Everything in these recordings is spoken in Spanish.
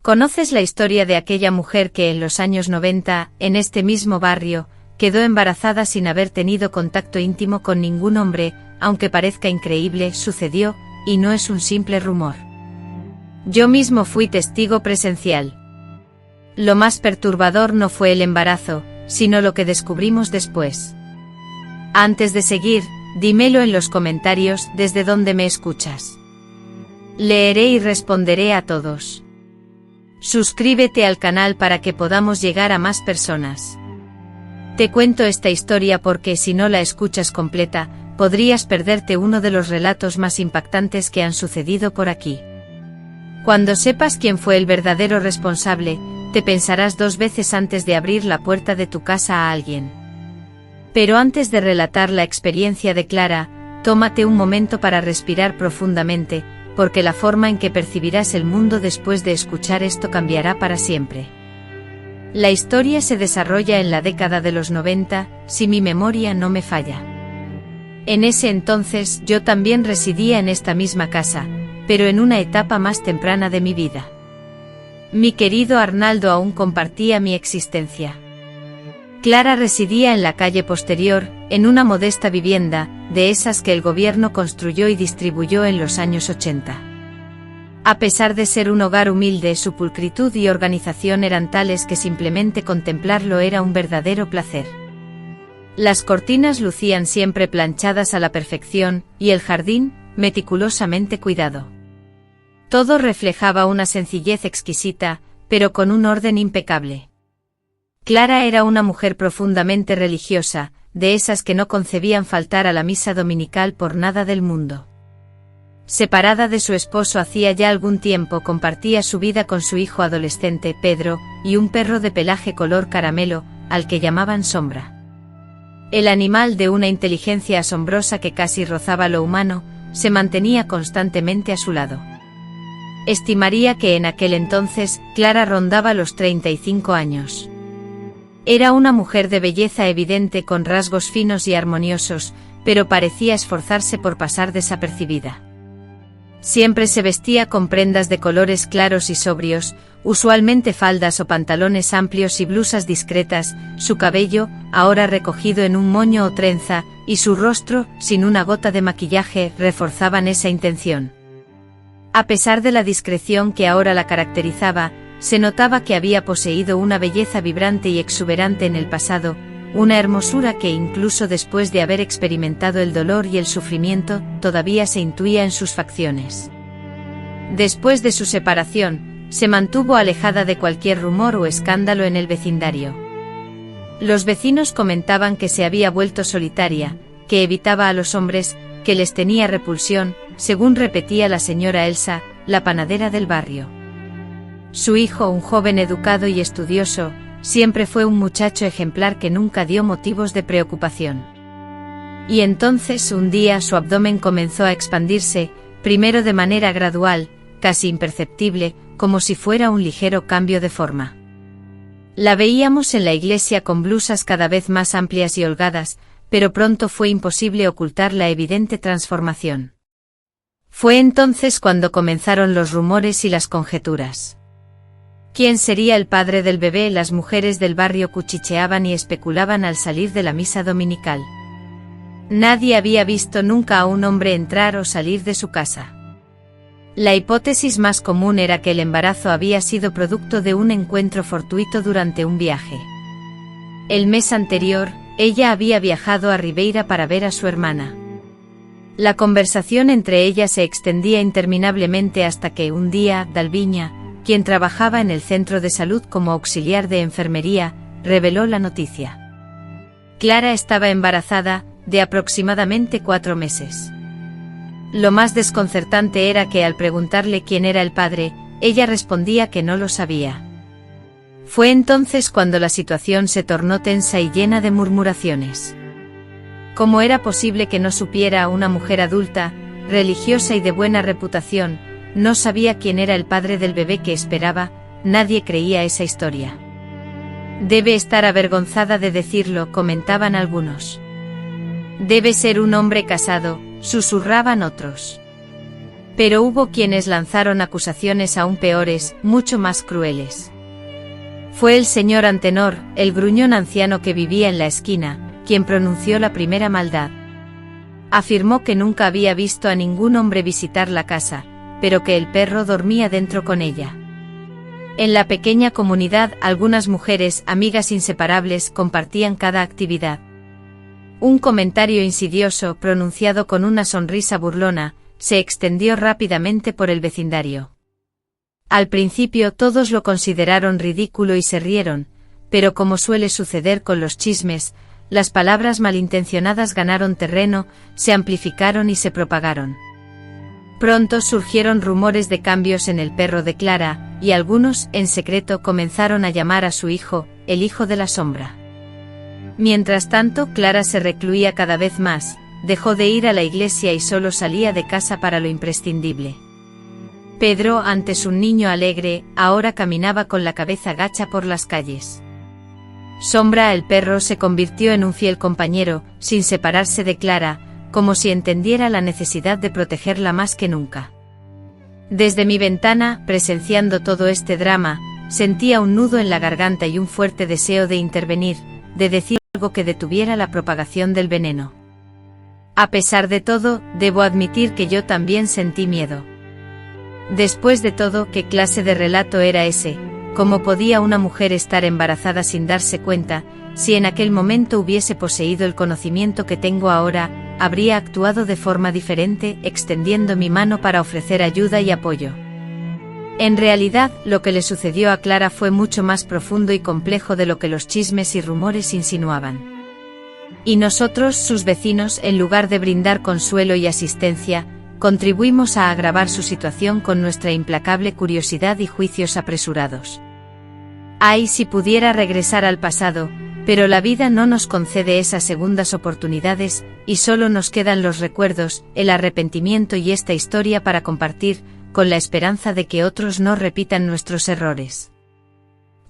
¿Conoces la historia de aquella mujer que en los años 90, en este mismo barrio, quedó embarazada sin haber tenido contacto íntimo con ningún hombre? Aunque parezca increíble, sucedió, y no es un simple rumor. Yo mismo fui testigo presencial. Lo más perturbador no fue el embarazo, sino lo que descubrimos después. Antes de seguir, dímelo en los comentarios desde donde me escuchas. Leeré y responderé a todos. Suscríbete al canal para que podamos llegar a más personas. Te cuento esta historia porque si no la escuchas completa, podrías perderte uno de los relatos más impactantes que han sucedido por aquí. Cuando sepas quién fue el verdadero responsable, te pensarás dos veces antes de abrir la puerta de tu casa a alguien. Pero antes de relatar la experiencia de Clara, tómate un momento para respirar profundamente, porque la forma en que percibirás el mundo después de escuchar esto cambiará para siempre. La historia se desarrolla en la década de los 90, si mi memoria no me falla. En ese entonces yo también residía en esta misma casa, pero en una etapa más temprana de mi vida. Mi querido Arnaldo aún compartía mi existencia. Clara residía en la calle posterior, en una modesta vivienda, de esas que el gobierno construyó y distribuyó en los años 80. A pesar de ser un hogar humilde, su pulcritud y organización eran tales que simplemente contemplarlo era un verdadero placer. Las cortinas lucían siempre planchadas a la perfección, y el jardín, meticulosamente cuidado. Todo reflejaba una sencillez exquisita, pero con un orden impecable. Clara era una mujer profundamente religiosa, de esas que no concebían faltar a la misa dominical por nada del mundo. Separada de su esposo hacía ya algún tiempo, compartía su vida con su hijo adolescente, Pedro, y un perro de pelaje color caramelo, al que llamaban Sombra. El animal, de una inteligencia asombrosa que casi rozaba lo humano, se mantenía constantemente a su lado. Estimaría que en aquel entonces, Clara rondaba los 35 años. Era una mujer de belleza evidente con rasgos finos y armoniosos, pero parecía esforzarse por pasar desapercibida. Siempre se vestía con prendas de colores claros y sobrios, usualmente faldas o pantalones amplios y blusas discretas, su cabello, ahora recogido en un moño o trenza, y su rostro, sin una gota de maquillaje, reforzaban esa intención. A pesar de la discreción que ahora la caracterizaba, se notaba que había poseído una belleza vibrante y exuberante en el pasado, una hermosura que incluso después de haber experimentado el dolor y el sufrimiento, todavía se intuía en sus facciones. Después de su separación, se mantuvo alejada de cualquier rumor o escándalo en el vecindario. Los vecinos comentaban que se había vuelto solitaria, que evitaba a los hombres, que les tenía repulsión, según repetía la señora Elsa, la panadera del barrio. Su hijo, un joven educado y estudioso, siempre fue un muchacho ejemplar que nunca dio motivos de preocupación. Y entonces un día su abdomen comenzó a expandirse, primero de manera gradual, casi imperceptible, como si fuera un ligero cambio de forma. La veíamos en la iglesia con blusas cada vez más amplias y holgadas, pero pronto fue imposible ocultar la evidente transformación. Fue entonces cuando comenzaron los rumores y las conjeturas. ¿Quién sería el padre del bebé? Las mujeres del barrio cuchicheaban y especulaban al salir de la misa dominical. Nadie había visto nunca a un hombre entrar o salir de su casa. La hipótesis más común era que el embarazo había sido producto de un encuentro fortuito durante un viaje. El mes anterior, ella había viajado a Ribeira para ver a su hermana. La conversación entre ellas se extendía interminablemente hasta que un día, Dalviña, quien trabajaba en el centro de salud como auxiliar de enfermería, reveló la noticia. Clara estaba embarazada, de aproximadamente 4 meses. Lo más desconcertante era que al preguntarle quién era el padre, ella respondía que no lo sabía. Fue entonces cuando la situación se tornó tensa y llena de murmuraciones. ¿Cómo era posible que no supiera? Una mujer adulta, religiosa y de buena reputación, no sabía quién era el padre del bebé que esperaba? Nadie creía esa historia. Debe estar avergonzada de decirlo, comentaban algunos. Debe ser un hombre casado, susurraban otros. Pero hubo quienes lanzaron acusaciones aún peores, mucho más crueles. Fue el señor Antenor, el gruñón anciano que vivía en la esquina, quien pronunció la primera maldad. Afirmó que nunca había visto a ningún hombre visitar la casa, pero que el perro dormía dentro con ella. En la pequeña comunidad, algunas mujeres, amigas inseparables, compartían cada actividad. Un comentario insidioso, pronunciado con una sonrisa burlona, se extendió rápidamente por el vecindario. Al principio todos lo consideraron ridículo y se rieron, pero como suele suceder con los chismes, las palabras malintencionadas ganaron terreno, se amplificaron y se propagaron. Pronto surgieron rumores de cambios en el perro de Clara, y algunos, en secreto, comenzaron a llamar a su hijo, el hijo de la sombra. Mientras tanto, Clara se recluía cada vez más, dejó de ir a la iglesia y solo salía de casa para lo imprescindible. Pedro, antes un niño alegre, ahora caminaba con la cabeza gacha por las calles. Sombra, el perro, se convirtió en un fiel compañero, sin separarse de Clara, como si entendiera la necesidad de protegerla más que nunca. Desde mi ventana, presenciando todo este drama, sentía un nudo en la garganta y un fuerte deseo de intervenir, de decir algo que detuviera la propagación del veneno. A pesar de todo, debo admitir que yo también sentí miedo. Después de todo, ¿qué clase de relato era ese? ¿Cómo podía una mujer estar embarazada sin darse cuenta? Si en aquel momento hubiese poseído el conocimiento que tengo ahora, habría actuado de forma diferente, extendiendo mi mano para ofrecer ayuda y apoyo. En realidad, lo que le sucedió a Clara fue mucho más profundo y complejo de lo que los chismes y rumores insinuaban. Y nosotros, sus vecinos, en lugar de brindar consuelo y asistencia, contribuimos a agravar su situación con nuestra implacable curiosidad y juicios apresurados. Ay, si pudiera regresar al pasado, pero la vida no nos concede esas segundas oportunidades, y solo nos quedan los recuerdos, el arrepentimiento y esta historia para compartir, con la esperanza de que otros no repitan nuestros errores.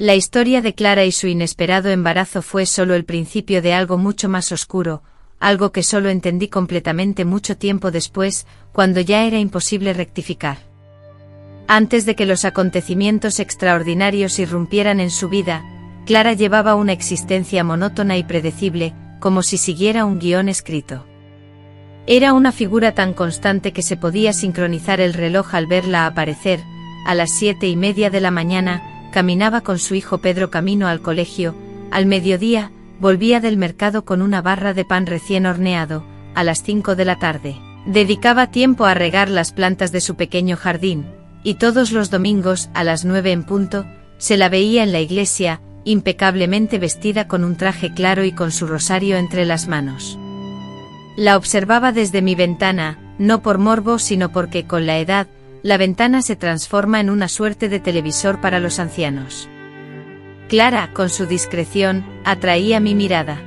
La historia de Clara y su inesperado embarazo fue solo el principio de algo mucho más oscuro, algo que solo entendí completamente mucho tiempo después, cuando ya era imposible rectificar. Antes de que los acontecimientos extraordinarios irrumpieran en su vida, Clara llevaba una existencia monótona y predecible, como si siguiera un guión escrito. Era una figura tan constante que se podía sincronizar el reloj al verla aparecer. A las 7:30 de la mañana, caminaba con su hijo Pedro camino al colegio. Al mediodía, volvía del mercado con una barra de pan recién horneado. A las 5 de la tarde, dedicaba tiempo a regar las plantas de su pequeño jardín, y todos los domingos, a las 9 en punto, se la veía en la iglesia, impecablemente vestida con un traje claro y con su rosario entre las manos. La observaba desde mi ventana, no por morbo sino porque, con la edad, la ventana se transforma en una suerte de televisor para los ancianos. Clara, con su discreción, atraía mi mirada.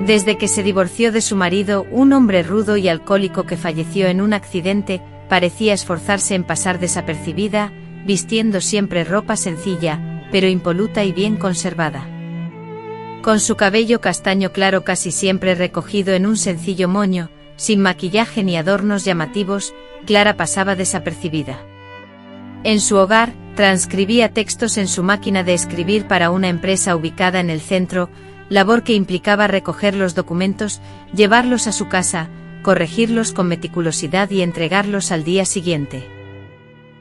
Desde que se divorció de su marido, un hombre rudo y alcohólico que falleció en un accidente, parecía esforzarse en pasar desapercibida, vistiendo siempre ropa sencilla, pero impoluta y bien conservada. Con su cabello castaño claro casi siempre recogido en un sencillo moño, sin maquillaje ni adornos llamativos, Clara pasaba desapercibida. En su hogar, transcribía textos en su máquina de escribir para una empresa ubicada en el centro, labor que implicaba recoger los documentos, llevarlos a su casa, corregirlos con meticulosidad y entregarlos al día siguiente.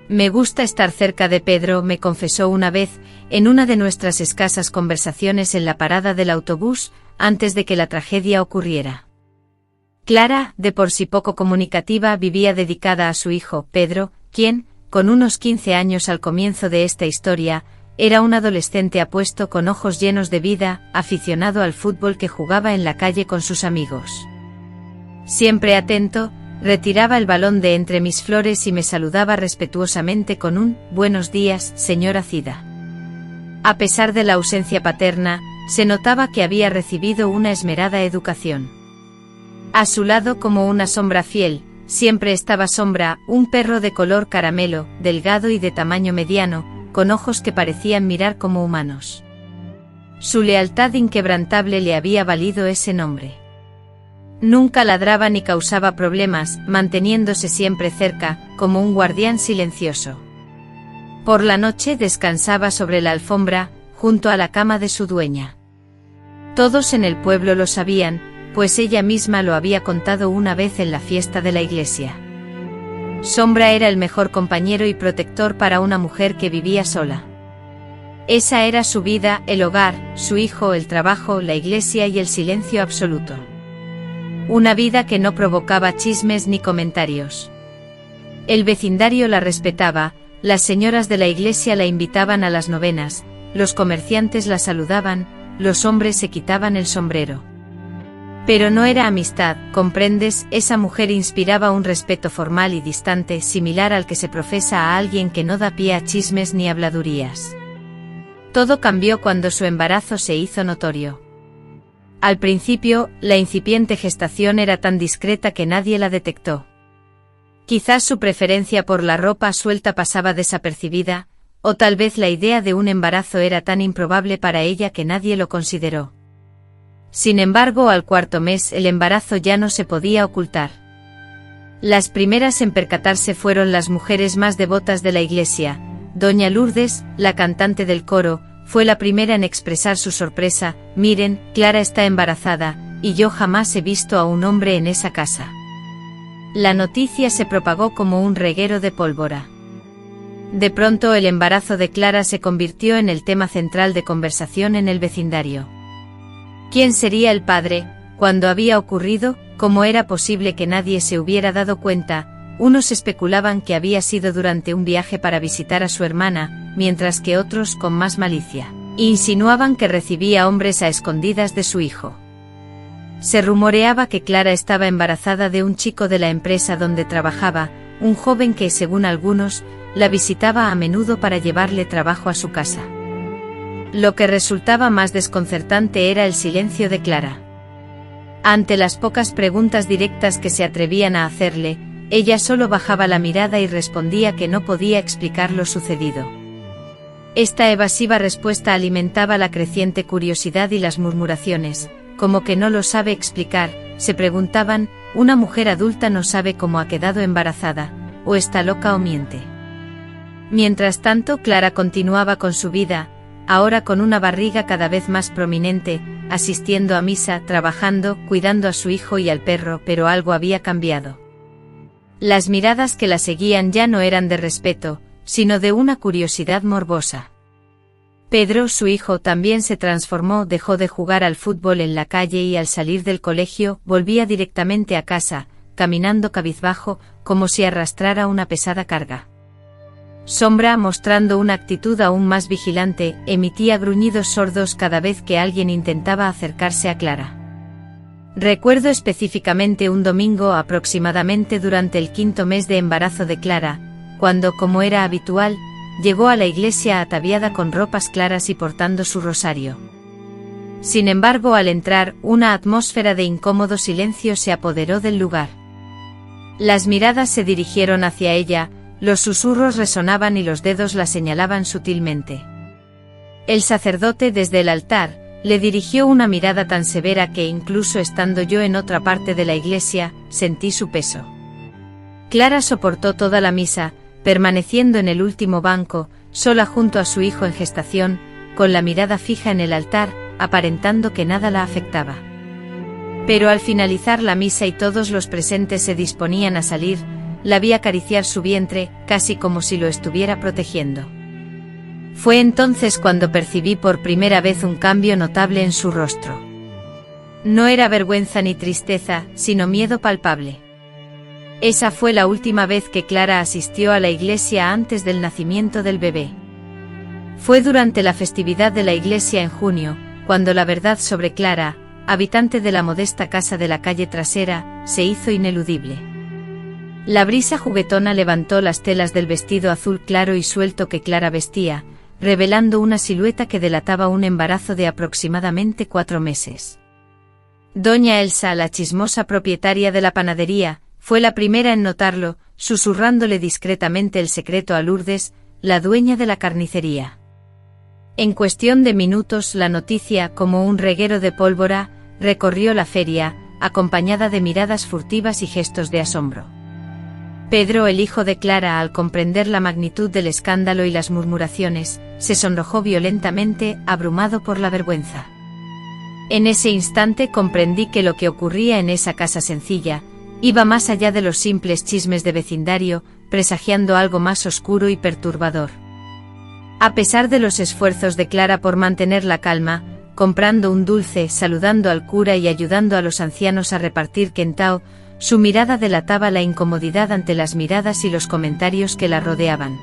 Me gusta estar cerca de Pedro, me confesó una vez, en una de nuestras escasas conversaciones en la parada del autobús, antes de que la tragedia ocurriera. Clara, de por sí poco comunicativa, vivía dedicada a su hijo, Pedro, quien, con unos 15 años al comienzo de esta historia, era un adolescente apuesto con ojos llenos de vida, aficionado al fútbol que jugaba en la calle con sus amigos. Siempre atento, retiraba el balón de entre mis flores y me saludaba respetuosamente con un «Buenos días, señora Cida». A pesar de la ausencia paterna, se notaba que había recibido una esmerada educación. A su lado, como una sombra fiel, siempre estaba Sombra, un perro de color caramelo, delgado y de tamaño mediano, con ojos que parecían mirar como humanos. Su lealtad inquebrantable le había valido ese nombre. Nunca ladraba ni causaba problemas, manteniéndose siempre cerca, como un guardián silencioso. Por la noche descansaba sobre la alfombra, junto a la cama de su dueña. Todos en el pueblo lo sabían, pues ella misma lo había contado una vez en la fiesta de la iglesia. Sombra era el mejor compañero y protector para una mujer que vivía sola. Esa era su vida, el hogar, su hijo, el trabajo, la iglesia y el silencio absoluto. Una vida que no provocaba chismes ni comentarios. El vecindario la respetaba, las señoras de la iglesia la invitaban a las novenas, los comerciantes la saludaban, los hombres se quitaban el sombrero. Pero no era amistad, ¿comprendes? Esa mujer inspiraba un respeto formal y distante, similar al que se profesa a alguien que no da pie a chismes ni habladurías. Todo cambió cuando su embarazo se hizo notorio. Al principio, la incipiente gestación era tan discreta que nadie la detectó. Quizás su preferencia por la ropa suelta pasaba desapercibida, o tal vez la idea de un embarazo era tan improbable para ella que nadie lo consideró. Sin embargo, al cuarto mes el embarazo ya no se podía ocultar. Las primeras en percatarse fueron las mujeres más devotas de la iglesia. Doña Lourdes, la cantante del coro, fue la primera en expresar su sorpresa: miren, Clara está embarazada, y yo jamás he visto a un hombre en esa casa. La noticia se propagó como un reguero de pólvora. De pronto el embarazo de Clara se convirtió en el tema central de conversación en el vecindario. ¿Quién sería el padre? ¿Cuándo había ocurrido? ¿Cómo era posible que nadie se hubiera dado cuenta? Unos especulaban que había sido durante un viaje para visitar a su hermana, mientras que otros, con más malicia, insinuaban que recibía hombres a escondidas de su hijo. Se rumoreaba que Clara estaba embarazada de un chico de la empresa donde trabajaba, un joven que, según algunos, la visitaba a menudo para llevarle trabajo a su casa. Lo que resultaba más desconcertante era el silencio de Clara. Ante las pocas preguntas directas que se atrevían a hacerle, ella solo bajaba la mirada y respondía que no podía explicar lo sucedido. Esta evasiva respuesta alimentaba la creciente curiosidad y las murmuraciones, como que no lo sabe explicar, se preguntaban, una mujer adulta no sabe cómo ha quedado embarazada, o está loca o miente. Mientras tanto, Clara continuaba con su vida, ahora con una barriga cada vez más prominente, asistiendo a misa, trabajando, cuidando a su hijo y al perro, pero algo había cambiado. Las miradas que la seguían ya no eran de respeto, sino de una curiosidad morbosa. Pedro, su hijo, también se transformó, dejó de jugar al fútbol en la calle y al salir del colegio, volvía directamente a casa, caminando cabizbajo, como si arrastrara una pesada carga. Sombra, mostrando una actitud aún más vigilante, emitía gruñidos sordos cada vez que alguien intentaba acercarse a Clara. Recuerdo específicamente un domingo aproximadamente durante el 5º mes de embarazo de Clara, cuando, como era habitual, llegó a la iglesia ataviada con ropas claras y portando su rosario. Sin embargo, al entrar, una atmósfera de incómodo silencio se apoderó del lugar. Las miradas se dirigieron hacia ella, los susurros resonaban y los dedos la señalaban sutilmente. El sacerdote desde el altar le dirigió una mirada tan severa que, incluso estando yo en otra parte de la iglesia, sentí su peso. Clara soportó toda la misa, permaneciendo en el último banco, sola junto a su hijo en gestación, con la mirada fija en el altar, aparentando que nada la afectaba. Pero al finalizar la misa y todos los presentes se disponían a salir, la vi acariciar su vientre, casi como si lo estuviera protegiendo. Fue entonces cuando percibí por primera vez un cambio notable en su rostro. No era vergüenza ni tristeza, sino miedo palpable. Esa fue la última vez que Clara asistió a la iglesia antes del nacimiento del bebé. Fue durante la festividad de la iglesia en junio, cuando la verdad sobre Clara, habitante de la modesta casa de la calle trasera, se hizo ineludible. La brisa juguetona levantó las telas del vestido azul claro y suelto que Clara vestía, revelando una silueta que delataba un embarazo de aproximadamente 4 meses. Doña Elsa, la chismosa propietaria de la panadería, fue la primera en notarlo, susurrándole discretamente el secreto a Lourdes, la dueña de la carnicería. En cuestión de minutos la noticia, como un reguero de pólvora, recorrió la feria, acompañada de miradas furtivas y gestos de asombro. Pedro, el hijo de Clara, al comprender la magnitud del escándalo y las murmuraciones, se sonrojó violentamente, abrumado por la vergüenza. En ese instante comprendí que lo que ocurría en esa casa sencilla iba más allá de los simples chismes de vecindario, presagiando algo más oscuro y perturbador. A pesar de los esfuerzos de Clara por mantener la calma, comprando un dulce, saludando al cura y ayudando a los ancianos a repartir quentao, su mirada delataba la incomodidad ante las miradas y los comentarios que la rodeaban.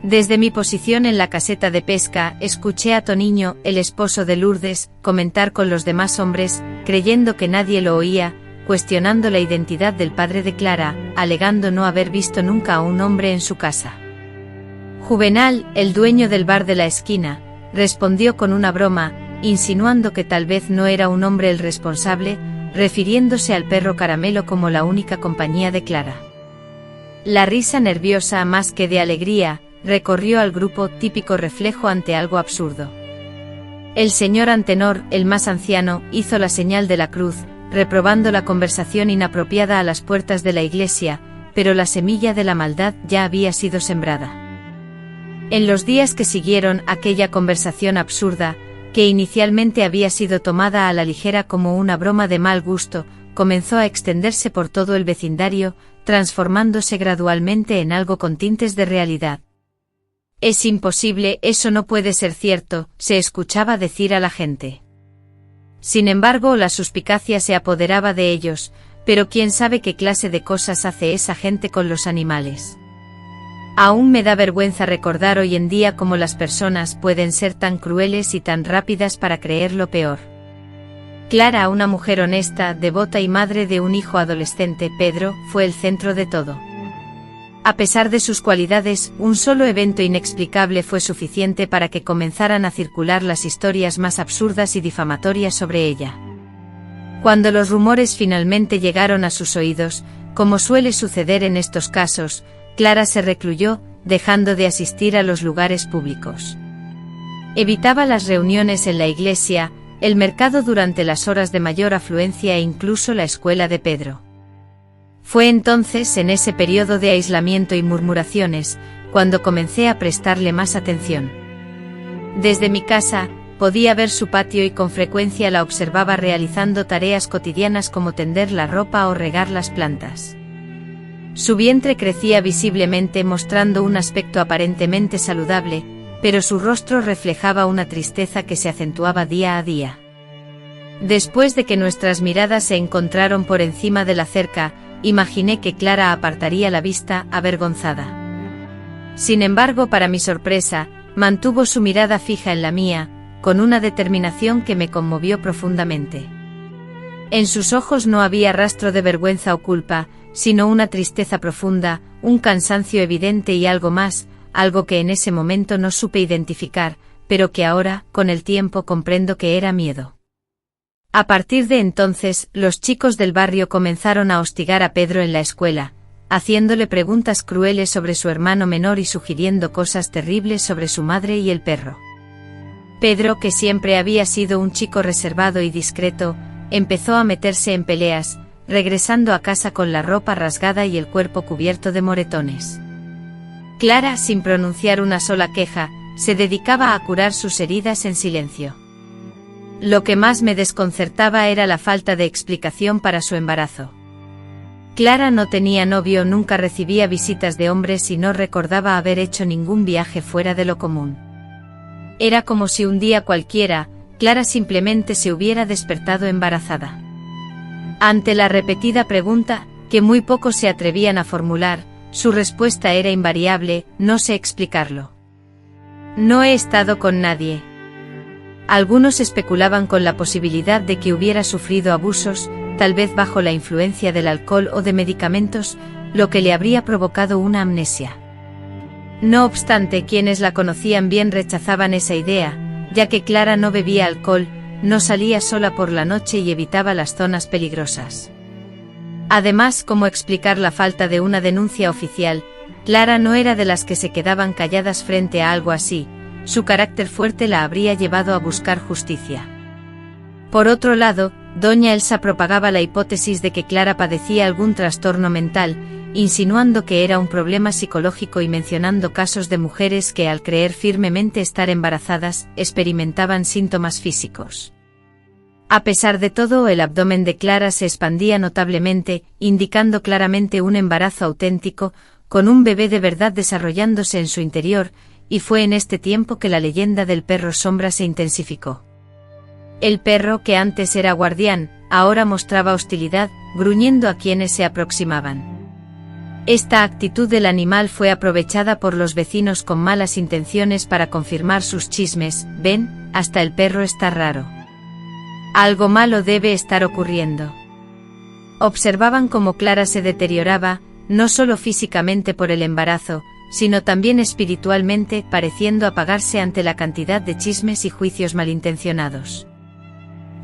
Desde mi posición en la caseta de pesca, escuché a Toniño, el esposo de Lourdes, comentar con los demás hombres, creyendo que nadie lo oía, cuestionando la identidad del padre de Clara, alegando no haber visto nunca a un hombre en su casa. Juvenal, el dueño del bar de la esquina, respondió con una broma, insinuando que tal vez no era un hombre el responsable, refiriéndose al perro Caramelo como la única compañía de Clara. La risa nerviosa, más que de alegría, recorrió al grupo, típico reflejo ante algo absurdo. El señor Antenor, el más anciano, hizo la señal de la cruz, reprobando la conversación inapropiada a las puertas de la iglesia, pero la semilla de la maldad ya había sido sembrada. En los días que siguieron aquella conversación absurda, que inicialmente había sido tomada a la ligera como una broma de mal gusto, comenzó a extenderse por todo el vecindario, transformándose gradualmente en algo con tintes de realidad. «Es imposible, eso no puede ser cierto», se escuchaba decir a la gente. Sin embargo, la suspicacia se apoderaba de ellos, pero quién sabe qué clase de cosas hace esa gente con los animales. Aún me da vergüenza recordar hoy en día cómo las personas pueden ser tan crueles y tan rápidas para creer lo peor. Clara, una mujer honesta, devota y madre de un hijo adolescente, Pedro, fue el centro de todo. A pesar de sus cualidades, un solo evento inexplicable fue suficiente para que comenzaran a circular las historias más absurdas y difamatorias sobre ella. Cuando los rumores finalmente llegaron a sus oídos, como suele suceder en estos casos, Clara se recluyó, dejando de asistir a los lugares públicos. Evitaba las reuniones en la iglesia, el mercado durante las horas de mayor afluencia e incluso la escuela de Pedro. Fue entonces, en ese periodo de aislamiento y murmuraciones, cuando comencé a prestarle más atención. Desde mi casa, podía ver su patio y con frecuencia la observaba realizando tareas cotidianas como tender la ropa o regar las plantas. Su vientre crecía visiblemente mostrando un aspecto aparentemente saludable, pero su rostro reflejaba una tristeza que se acentuaba día a día. Después de que nuestras miradas se encontraron por encima de la cerca, imaginé que Clara apartaría la vista, avergonzada. Sin embargo, para mi sorpresa, mantuvo su mirada fija en la mía, con una determinación que me conmovió profundamente. En sus ojos no había rastro de vergüenza o culpa, sino una tristeza profunda, un cansancio evidente y algo más, algo que en ese momento no supe identificar, pero que ahora, con el tiempo, comprendo que era miedo. A partir de entonces, los chicos del barrio comenzaron a hostigar a Pedro en la escuela, haciéndole preguntas crueles sobre su hermano menor y sugiriendo cosas terribles sobre su madre y el perro. Pedro, que siempre había sido un chico reservado y discreto, empezó a meterse en peleas, regresando a casa con la ropa rasgada y el cuerpo cubierto de moretones. Clara, sin pronunciar una sola queja, se dedicaba a curar sus heridas en silencio. Lo que más me desconcertaba era la falta de explicación para su embarazo. Clara no tenía novio, nunca recibía visitas de hombres y no recordaba haber hecho ningún viaje fuera de lo común. Era como si un día cualquiera, Clara simplemente se hubiera despertado embarazada. Ante la repetida pregunta, que muy pocos se atrevían a formular, su respuesta era invariable: no sé explicarlo. No he estado con nadie. Algunos especulaban con la posibilidad de que hubiera sufrido abusos, tal vez bajo la influencia del alcohol o de medicamentos, lo que le habría provocado una amnesia. No obstante, quienes la conocían bien rechazaban esa idea, ya que Clara no bebía alcohol, no salía sola por la noche y evitaba las zonas peligrosas. Además, ¿cómo explicar la falta de una denuncia oficial? Clara no era de las que se quedaban calladas frente a algo así, su carácter fuerte la habría llevado a buscar justicia. Por otro lado, doña Elsa propagaba la hipótesis de que Clara padecía algún trastorno mental, insinuando que era un problema psicológico y mencionando casos de mujeres que al creer firmemente estar embarazadas, experimentaban síntomas físicos. A pesar de todo, el abdomen de Clara se expandía notablemente, indicando claramente un embarazo auténtico, con un bebé de verdad desarrollándose en su interior, y fue en este tiempo que la leyenda del perro sombra se intensificó. El perro, que antes era guardián, ahora mostraba hostilidad, gruñendo a quienes se aproximaban. Esta actitud del animal fue aprovechada por los vecinos con malas intenciones para confirmar sus chismes. Ven, hasta el perro está raro. Algo malo debe estar ocurriendo. Observaban cómo Clara se deterioraba, no solo físicamente por el embarazo, sino también espiritualmente, pareciendo apagarse ante la cantidad de chismes y juicios malintencionados.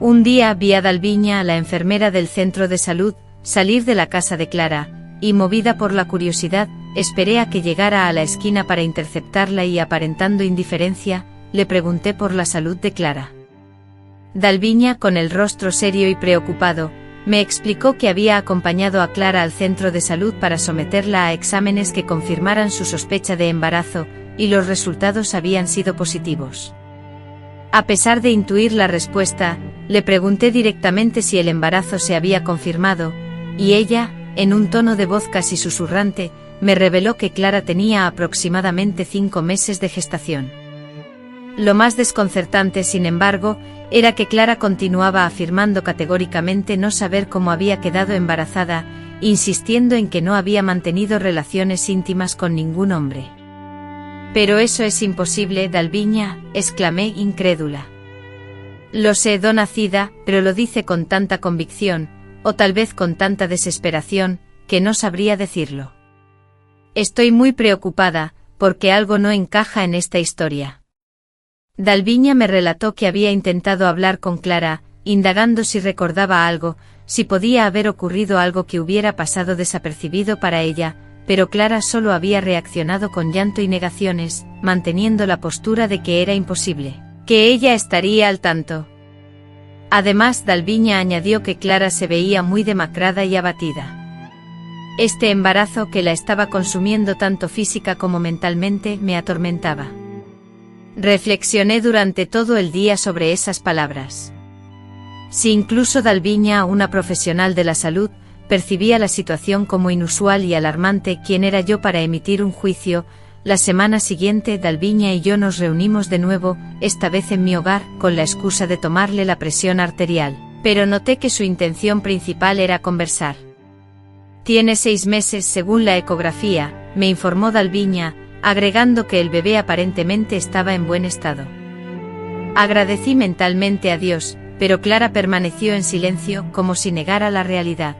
Un día vi a Dalviña, la enfermera del centro de salud, salir de la casa de Clara, y movida por la curiosidad, esperé a que llegara a la esquina para interceptarla y, aparentando indiferencia, le pregunté por la salud de Clara. Dalviña, con el rostro serio y preocupado, me explicó que había acompañado a Clara al centro de salud para someterla a exámenes que confirmaran su sospecha de embarazo, y los resultados habían sido positivos. A pesar de intuir la respuesta, le pregunté directamente si el embarazo se había confirmado, y ella, en un tono de voz casi susurrante, me reveló que Clara tenía aproximadamente 5 meses de gestación. Lo más desconcertante, sin embargo, era que Clara continuaba afirmando categóricamente no saber cómo había quedado embarazada, insistiendo en que no había mantenido relaciones íntimas con ningún hombre. «Pero eso es imposible, Dalviña», exclamé incrédula. «Lo sé, dona Cida, pero lo dice con tanta convicción, o tal vez con tanta desesperación, que no sabría decirlo. Estoy muy preocupada, porque algo no encaja en esta historia». Dalviña me relató que había intentado hablar con Clara, indagando si recordaba algo, si podía haber ocurrido algo que hubiera pasado desapercibido para ella, pero Clara solo había reaccionado con llanto y negaciones, manteniendo la postura de que era imposible, que ella estaría al tanto. Además, Dalviña añadió que Clara se veía muy demacrada y abatida. Este embarazo, que la estaba consumiendo tanto física como mentalmente, me atormentaba. Reflexioné durante todo el día sobre esas palabras. Si incluso Dalviña, una profesional de la salud, percibía la situación como inusual y alarmante, ¿quién era yo para emitir un juicio? La semana siguiente, Dalviña y yo nos reunimos de nuevo, esta vez en mi hogar, con la excusa de tomarle la presión arterial, pero noté que su intención principal era conversar. «Tiene 6 meses según la ecografía», me informó Dalviña, agregando que el bebé aparentemente estaba en buen estado. Agradecí mentalmente a Dios, pero Clara permaneció en silencio, como si negara la realidad.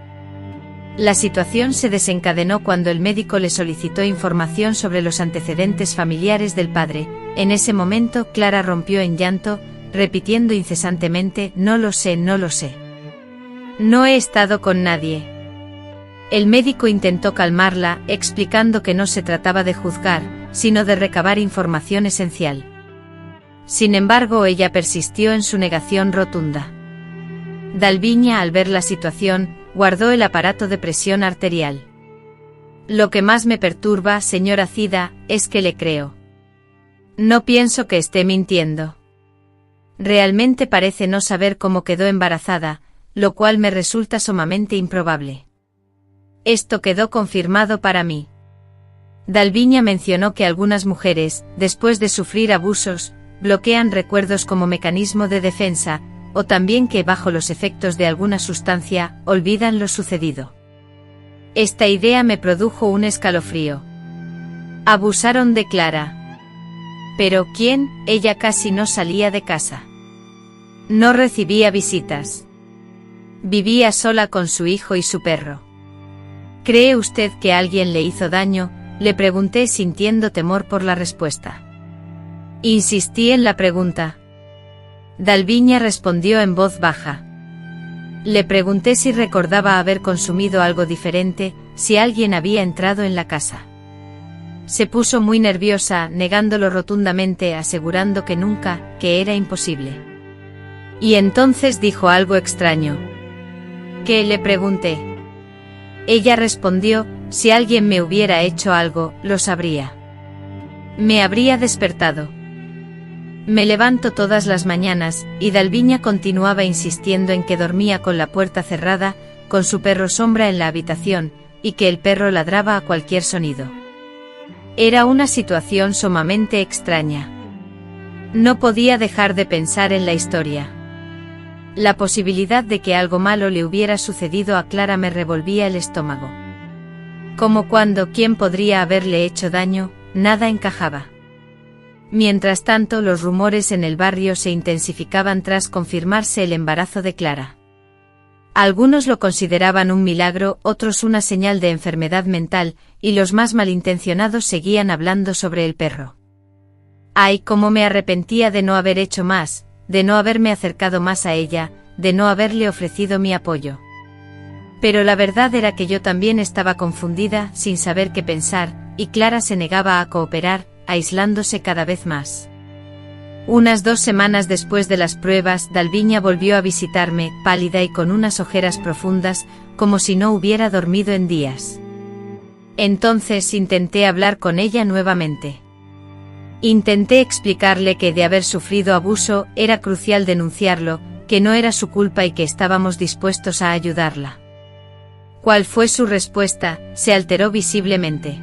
La situación se desencadenó cuando el médico le solicitó información sobre los antecedentes familiares del padre. En ese momento, Clara rompió en llanto, repitiendo incesantemente: «No lo sé, no lo sé. No he estado con nadie». El médico intentó calmarla, explicando que no se trataba de juzgar, sino de recabar información esencial. Sin embargo, ella persistió en su negación rotunda. Dalviña, al ver la situación, guardó el aparato de presión arterial. «Lo que más me perturba, señora Cida, es que le creo. No pienso que esté mintiendo. Realmente parece no saber cómo quedó embarazada, lo cual me resulta sumamente improbable. Esto quedó confirmado para mí». Dalviña mencionó que algunas mujeres, después de sufrir abusos, bloquean recuerdos como mecanismo de defensa, o también que bajo los efectos de alguna sustancia, olvidan lo sucedido. Esta idea me produjo un escalofrío. Abusaron de Clara. ¿Pero quién? Ella casi no salía de casa. No recibía visitas. Vivía sola con su hijo y su perro. ¿Cree usted que alguien le hizo daño?, le pregunté sintiendo temor por la respuesta. Insistí en la pregunta. Dalviña respondió en voz baja. Le pregunté si recordaba haber consumido algo diferente, si alguien había entrado en la casa. Se puso muy nerviosa, negándolo rotundamente, asegurando que nunca, que era imposible. Y entonces dijo algo extraño. ¿Qué? Le pregunté. Ella respondió, si alguien me hubiera hecho algo, lo sabría. Me habría despertado. Me levanto todas las mañanas, y Dalviña continuaba insistiendo en que dormía con la puerta cerrada, con su perro Sombra en la habitación, y que el perro ladraba a cualquier sonido. Era una situación sumamente extraña. No podía dejar de pensar en la historia. La posibilidad de que algo malo le hubiera sucedido a Clara me revolvía el estómago. Como cuando, ¿quién podría haberle hecho daño? Nada encajaba. Mientras tanto, los rumores en el barrio se intensificaban tras confirmarse el embarazo de Clara. Algunos lo consideraban un milagro, otros una señal de enfermedad mental, y los más malintencionados seguían hablando sobre el perro. Ay, cómo me arrepentía de no haber hecho más, de no haberme acercado más a ella, de no haberle ofrecido mi apoyo. Pero la verdad era que yo también estaba confundida, sin saber qué pensar, y Clara se negaba a cooperar, aislándose cada vez más. Unas 2 semanas después de las pruebas, Dalviña volvió a visitarme, pálida y con unas ojeras profundas, como si no hubiera dormido en días. Entonces intenté hablar con ella nuevamente. Intenté explicarle que de haber sufrido abuso, era crucial denunciarlo, que no era su culpa y que estábamos dispuestos a ayudarla. ¿Cuál fue su respuesta? Se alteró visiblemente.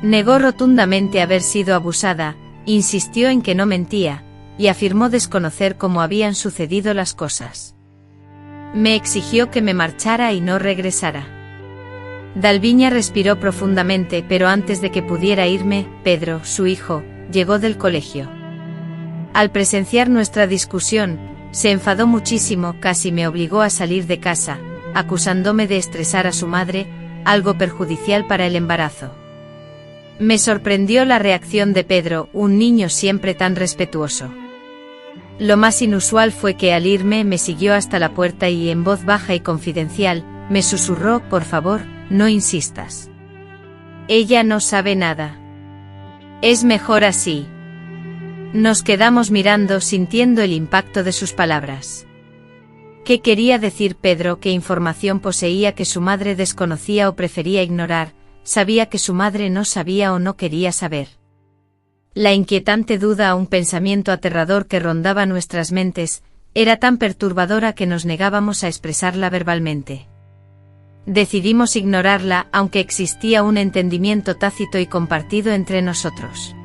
Negó rotundamente haber sido abusada, insistió en que no mentía, y afirmó desconocer cómo habían sucedido las cosas. Me exigió que me marchara y no regresara. Dalviña respiró profundamente, pero antes de que pudiera irme, Pedro, su hijo, llegó del colegio. Al presenciar nuestra discusión, se enfadó muchísimo, casi me obligó a salir de casa, acusándome de estresar a su madre, algo perjudicial para el embarazo. Me sorprendió la reacción de Pedro, un niño siempre tan respetuoso. Lo más inusual fue que al irme me siguió hasta la puerta y en voz baja y confidencial, me susurró, por favor, no insistas. Ella no sabe nada. Es mejor así. Nos quedamos mirando sintiendo el impacto de sus palabras. ¿Qué quería decir Pedro? ¿Qué información poseía que su madre desconocía o prefería ignorar? Sabía que su madre no sabía o no quería saber. La inquietante duda, un pensamiento aterrador que rondaba nuestras mentes, era tan perturbadora que nos negábamos a expresarla verbalmente. Decidimos ignorarla, aunque existía un entendimiento tácito y compartido entre nosotros.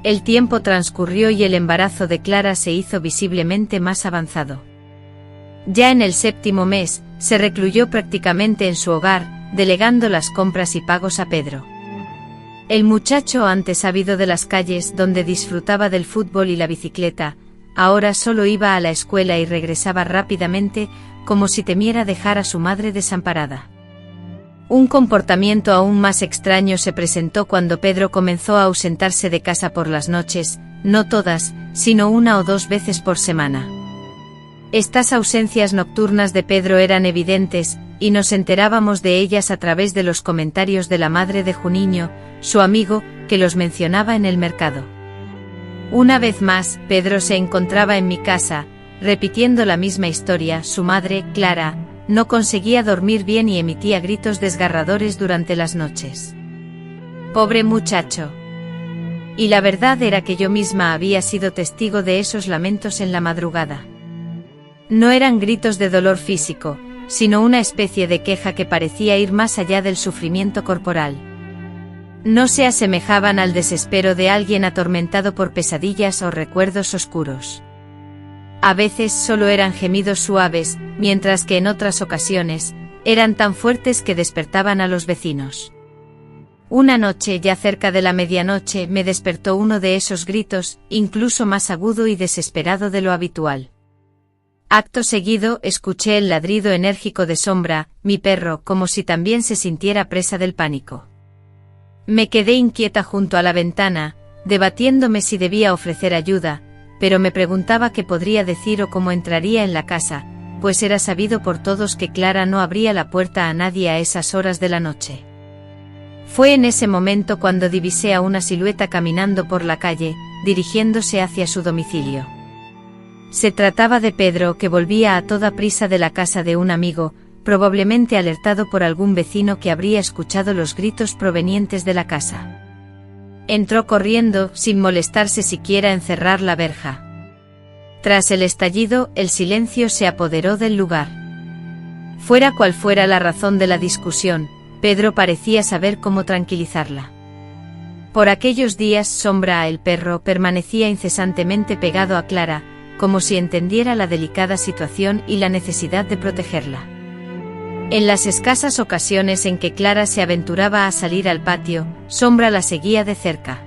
El tiempo transcurrió y el embarazo de Clara se hizo visiblemente más avanzado. Ya en el 7º mes, se recluyó prácticamente en su hogar, delegando las compras y pagos a Pedro. El muchacho, antes ávido de las calles donde disfrutaba del fútbol y la bicicleta, ahora solo iba a la escuela y regresaba rápidamente, como si temiera dejar a su madre desamparada. Un comportamiento aún más extraño se presentó cuando Pedro comenzó a ausentarse de casa por las noches, no todas, sino 1 o 2 veces por semana. Estas ausencias nocturnas de Pedro eran evidentes, y nos enterábamos de ellas a través de los comentarios de la madre de Juninho, su amigo, que los mencionaba en el mercado. Una vez más, Pedro se encontraba en mi casa, repitiendo la misma historia. Su madre, Clara, no conseguía dormir bien y emitía gritos desgarradores durante las noches. Pobre muchacho. Y la verdad era que yo misma había sido testigo de esos lamentos en la madrugada. No eran gritos de dolor físico, sino una especie de queja que parecía ir más allá del sufrimiento corporal. No se asemejaban al desespero de alguien atormentado por pesadillas o recuerdos oscuros. A veces solo eran gemidos suaves, mientras que en otras ocasiones, eran tan fuertes que despertaban a los vecinos. Una noche, ya cerca de la medianoche, me despertó uno de esos gritos, incluso más agudo y desesperado de lo habitual. Acto seguido, escuché el ladrido enérgico de Sombra, mi perro, como si también se sintiera presa del pánico. Me quedé inquieta junto a la ventana, debatiéndome si debía ofrecer ayuda, pero me preguntaba qué podría decir o cómo entraría en la casa, pues era sabido por todos que Clara no abría la puerta a nadie a esas horas de la noche. Fue en ese momento cuando divisé a una silueta caminando por la calle, dirigiéndose hacia su domicilio. Se trataba de Pedro, que volvía a toda prisa de la casa de un amigo, probablemente alertado por algún vecino que habría escuchado los gritos provenientes de la casa. Entró corriendo, sin molestarse siquiera en cerrar la verja. Tras el estallido, el silencio se apoderó del lugar. Fuera cual fuera la razón de la discusión, Pedro parecía saber cómo tranquilizarla. Por aquellos días, Sombra, el perro, permanecía incesantemente pegado a Clara, como si entendiera la delicada situación y la necesidad de protegerla. En las escasas ocasiones en que Clara se aventuraba a salir al patio, Sombra la seguía de cerca.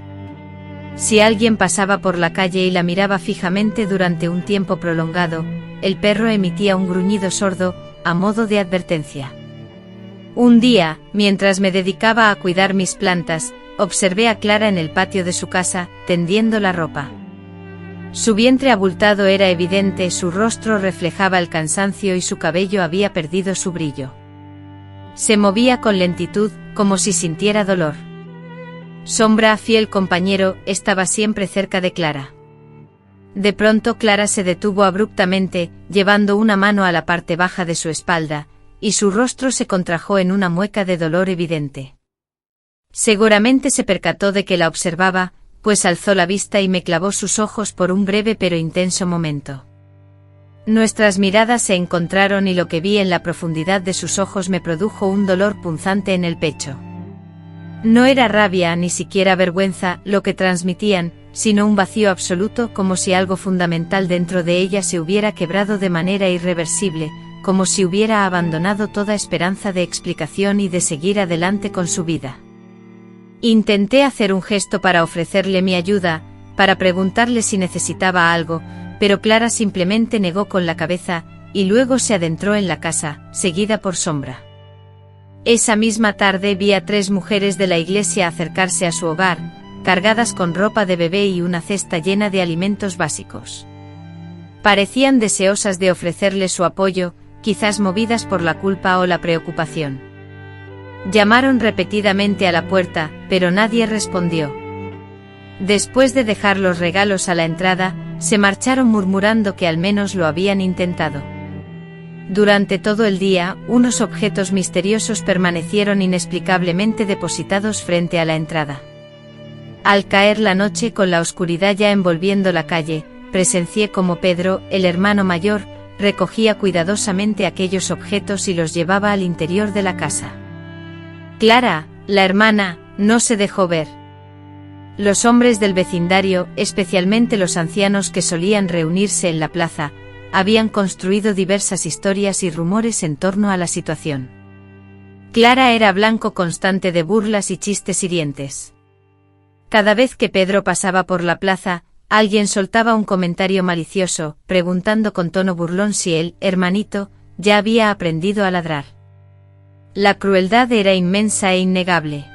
Si alguien pasaba por la calle y la miraba fijamente durante un tiempo prolongado, el perro emitía un gruñido sordo, a modo de advertencia. Un día, mientras me dedicaba a cuidar mis plantas, observé a Clara en el patio de su casa, tendiendo la ropa. Su vientre abultado era evidente, su rostro reflejaba el cansancio y su cabello había perdido su brillo. Se movía con lentitud, como si sintiera dolor. Sombra, fiel compañero, estaba siempre cerca de Clara. De pronto Clara se detuvo abruptamente, llevando una mano a la parte baja de su espalda, y su rostro se contrajo en una mueca de dolor evidente. Seguramente se percató de que la observaba, pues alzó la vista y me clavó sus ojos por un breve pero intenso momento. Nuestras miradas se encontraron y lo que vi en la profundidad de sus ojos me produjo un dolor punzante en el pecho. No era rabia ni siquiera vergüenza lo que transmitían, sino un vacío absoluto, como si algo fundamental dentro de ella se hubiera quebrado de manera irreversible, como si hubiera abandonado toda esperanza de explicación y de seguir adelante con su vida. Intenté hacer un gesto para ofrecerle mi ayuda, para preguntarle si necesitaba algo, pero Clara simplemente negó con la cabeza, y luego se adentró en la casa, seguida por Sombra. Esa misma tarde vi a 3 mujeres de la iglesia acercarse a su hogar, cargadas con ropa de bebé y una cesta llena de alimentos básicos. Parecían deseosas de ofrecerle su apoyo, quizás movidas por la culpa o la preocupación. Llamaron repetidamente a la puerta, pero nadie respondió. Después de dejar los regalos a la entrada, se marcharon murmurando que al menos lo habían intentado. Durante todo el día, unos objetos misteriosos permanecieron inexplicablemente depositados frente a la entrada. Al caer la noche, con la oscuridad ya envolviendo la calle, presencié cómo Pedro, el hermano mayor, recogía cuidadosamente aquellos objetos y los llevaba al interior de la casa. Clara, la hermana, no se dejó ver. Los hombres del vecindario, especialmente los ancianos que solían reunirse en la plaza, habían construido diversas historias y rumores en torno a la situación. Clara era blanco constante de burlas y chistes hirientes. Cada vez que Pedro pasaba por la plaza, alguien soltaba un comentario malicioso, preguntando con tono burlón si el hermanito ya había aprendido a ladrar. La crueldad era inmensa e innegable.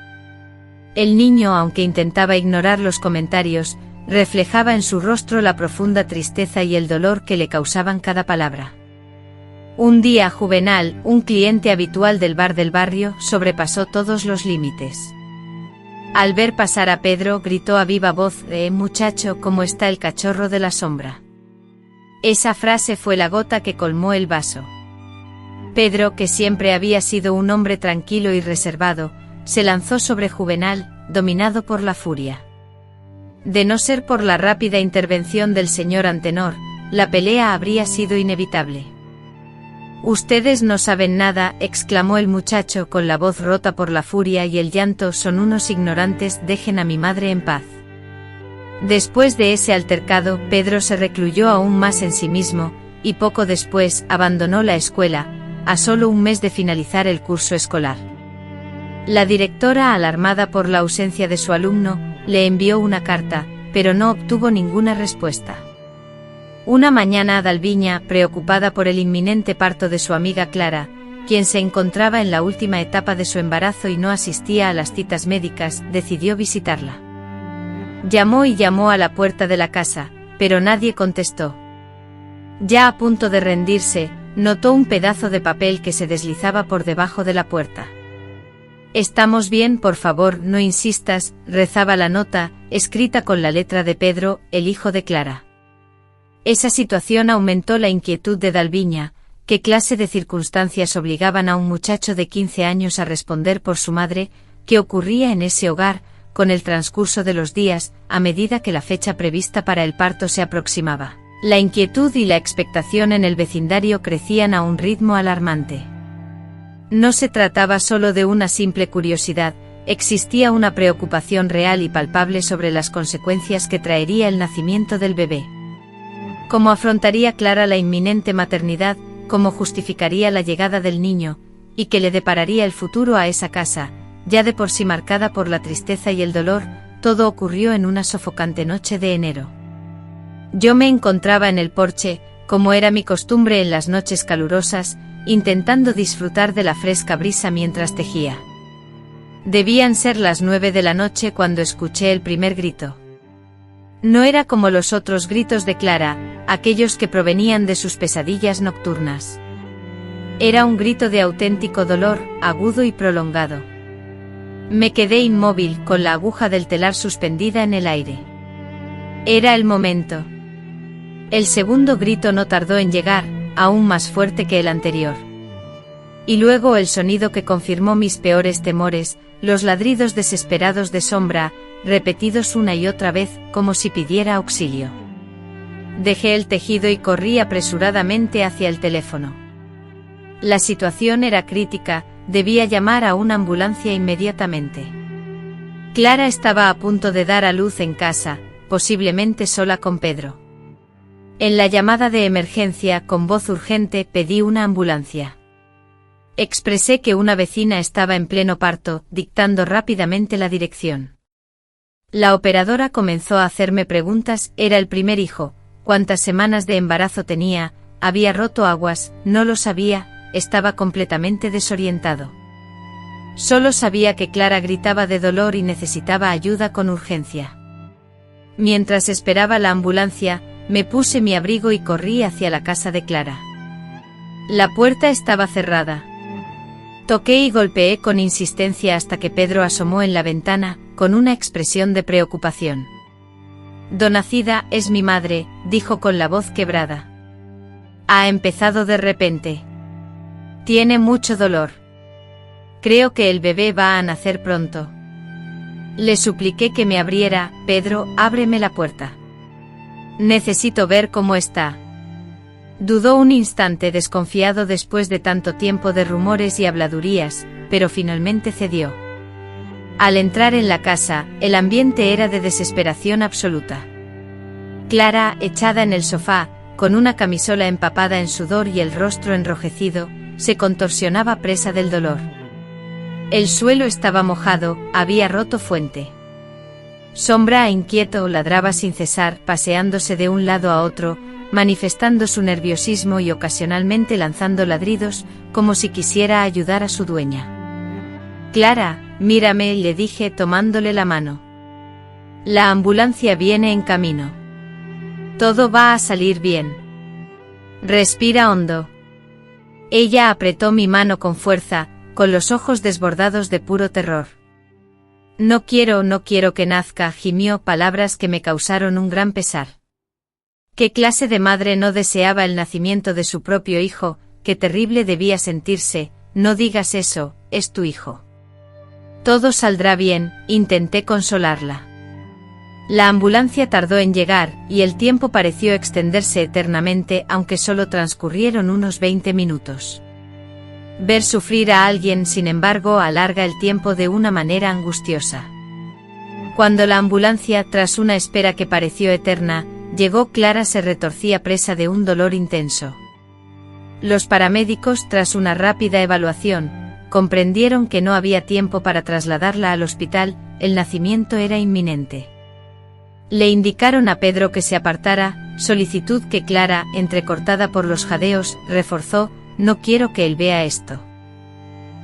El niño, aunque intentaba ignorar los comentarios, reflejaba en su rostro la profunda tristeza y el dolor que le causaban cada palabra. Un día, Juvenal, un cliente habitual del bar del barrio, sobrepasó todos los límites. Al ver pasar a Pedro, gritó a viva voz: muchacho, ¿cómo está el cachorro de la Sombra? Esa frase fue la gota que colmó el vaso. Pedro, que siempre había sido un hombre tranquilo y reservado, se lanzó sobre Juvenal, dominado por la furia. De no ser por la rápida intervención del señor Antenor, la pelea habría sido inevitable. «Ustedes no saben nada», exclamó el muchacho con la voz rota por la furia y el llanto, «son unos ignorantes, dejen a mi madre en paz». Después de ese altercado, Pedro se recluyó aún más en sí mismo, y poco después abandonó la escuela, a solo un mes de finalizar el curso escolar. La directora, alarmada por la ausencia de su alumno, le envió una carta, pero no obtuvo ninguna respuesta. Una mañana, Adalviña, preocupada por el inminente parto de su amiga Clara, quien se encontraba en la última etapa de su embarazo y no asistía a las citas médicas, decidió visitarla. Llamó y llamó a la puerta de la casa, pero nadie contestó. Ya a punto de rendirse, notó un pedazo de papel que se deslizaba por debajo de la puerta. «Estamos bien, por favor, no insistas», rezaba la nota, escrita con la letra de Pedro, el hijo de Clara. Esa situación aumentó la inquietud de Dalviña. ¿Qué clase de circunstancias obligaban a un muchacho de 15 años a responder por su madre? ¿Qué ocurría en ese hogar, con el transcurso de los días, a medida que la fecha prevista para el parto se aproximaba? La inquietud y la expectación en el vecindario crecían a un ritmo alarmante. No se trataba solo de una simple curiosidad, existía una preocupación real y palpable sobre las consecuencias que traería el nacimiento del bebé. ¿Cómo afrontaría Clara la inminente maternidad? ¿Cómo justificaría la llegada del niño? ¿Y qué le depararía el futuro a esa casa, ya de por sí marcada por la tristeza y el dolor? Todo ocurrió en una sofocante noche de enero. Yo me encontraba en el porche, como era mi costumbre en las noches calurosas, intentando disfrutar de la fresca brisa mientras tejía. Debían ser las 9 de la noche cuando escuché el primer grito. No era como los otros gritos de Clara, aquellos que provenían de sus pesadillas nocturnas. Era un grito de auténtico dolor, agudo y prolongado. Me quedé inmóvil, con la aguja del telar suspendida en el aire. Era el momento. El segundo grito no tardó en llegar, aún más fuerte que el anterior. Y luego el sonido que confirmó mis peores temores, los ladridos desesperados de Sombra, repetidos una y otra vez, como si pidiera auxilio. Dejé el tejido y corrí apresuradamente hacia el teléfono. La situación era crítica, debía llamar a una ambulancia inmediatamente. Clara estaba a punto de dar a luz en casa, posiblemente sola con Pedro. En la llamada de emergencia, con voz urgente, pedí una ambulancia. Expresé que una vecina estaba en pleno parto, dictando rápidamente la dirección. La operadora comenzó a hacerme preguntas. Era el primer hijo, cuántas semanas de embarazo tenía, había roto aguas, no lo sabía, estaba completamente desorientado. Solo sabía que Clara gritaba de dolor y necesitaba ayuda con urgencia. Mientras esperaba la ambulancia, me puse mi abrigo y corrí hacia la casa de Clara. La puerta estaba cerrada. Toqué y golpeé con insistencia hasta que Pedro asomó en la ventana, con una expresión de preocupación. Donacida, es mi madre, dijo con la voz quebrada. Ha empezado de repente. Tiene mucho dolor. Creo que el bebé va a nacer pronto. Le supliqué que me abriera. Pedro, ábreme la puerta. Necesito ver cómo está. Dudó un instante, desconfiado después de tanto tiempo de rumores y habladurías, pero finalmente cedió. Al entrar en la casa, el ambiente era de desesperación absoluta. Clara, echada en el sofá, con una camisola empapada en sudor y el rostro enrojecido, se contorsionaba presa del dolor. El suelo estaba mojado, había roto fuente. Sombra, inquieto, ladraba sin cesar, paseándose de un lado a otro, manifestando su nerviosismo y ocasionalmente lanzando ladridos, como si quisiera ayudar a su dueña. Clara, mírame, le dije tomándole la mano. La ambulancia viene en camino. Todo va a salir bien. Respira hondo. Ella apretó mi mano con fuerza, con los ojos desbordados de puro terror. No quiero que nazca, gimió, palabras que me causaron un gran pesar. ¿Qué clase de madre no deseaba el nacimiento de su propio hijo? Qué terrible debía sentirse. No digas eso, es tu hijo. Todo saldrá bien, intenté consolarla. La ambulancia tardó en llegar, y el tiempo pareció extenderse eternamente, aunque solo transcurrieron unos 20 minutos. Ver sufrir a alguien, sin embargo, alarga el tiempo de una manera angustiosa. Cuando la ambulancia, tras una espera que pareció eterna, llegó, Clara se retorcía presa de un dolor intenso. Los paramédicos, tras una rápida evaluación, comprendieron que no había tiempo para trasladarla al hospital, el nacimiento era inminente. Le indicaron a Pedro que se apartara, solicitud que Clara, entrecortada por los jadeos, reforzó: no quiero que él vea esto.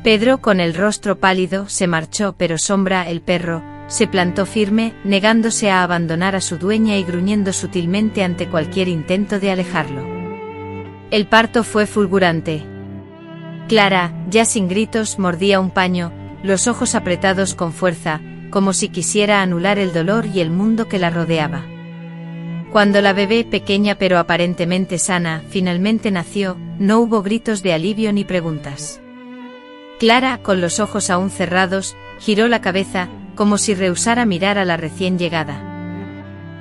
Pedro, con el rostro pálido, se marchó, pero Sombra, el perro, se plantó firme, negándose a abandonar a su dueña y gruñendo sutilmente ante cualquier intento de alejarlo. El parto fue fulgurante. Clara, ya sin gritos, mordía un paño, los ojos apretados con fuerza, como si quisiera anular el dolor y el mundo que la rodeaba. Cuando la bebé, pequeña pero aparentemente sana, finalmente nació, no hubo gritos de alivio ni preguntas. Clara, con los ojos aún cerrados, giró la cabeza, como si rehusara mirar a la recién llegada.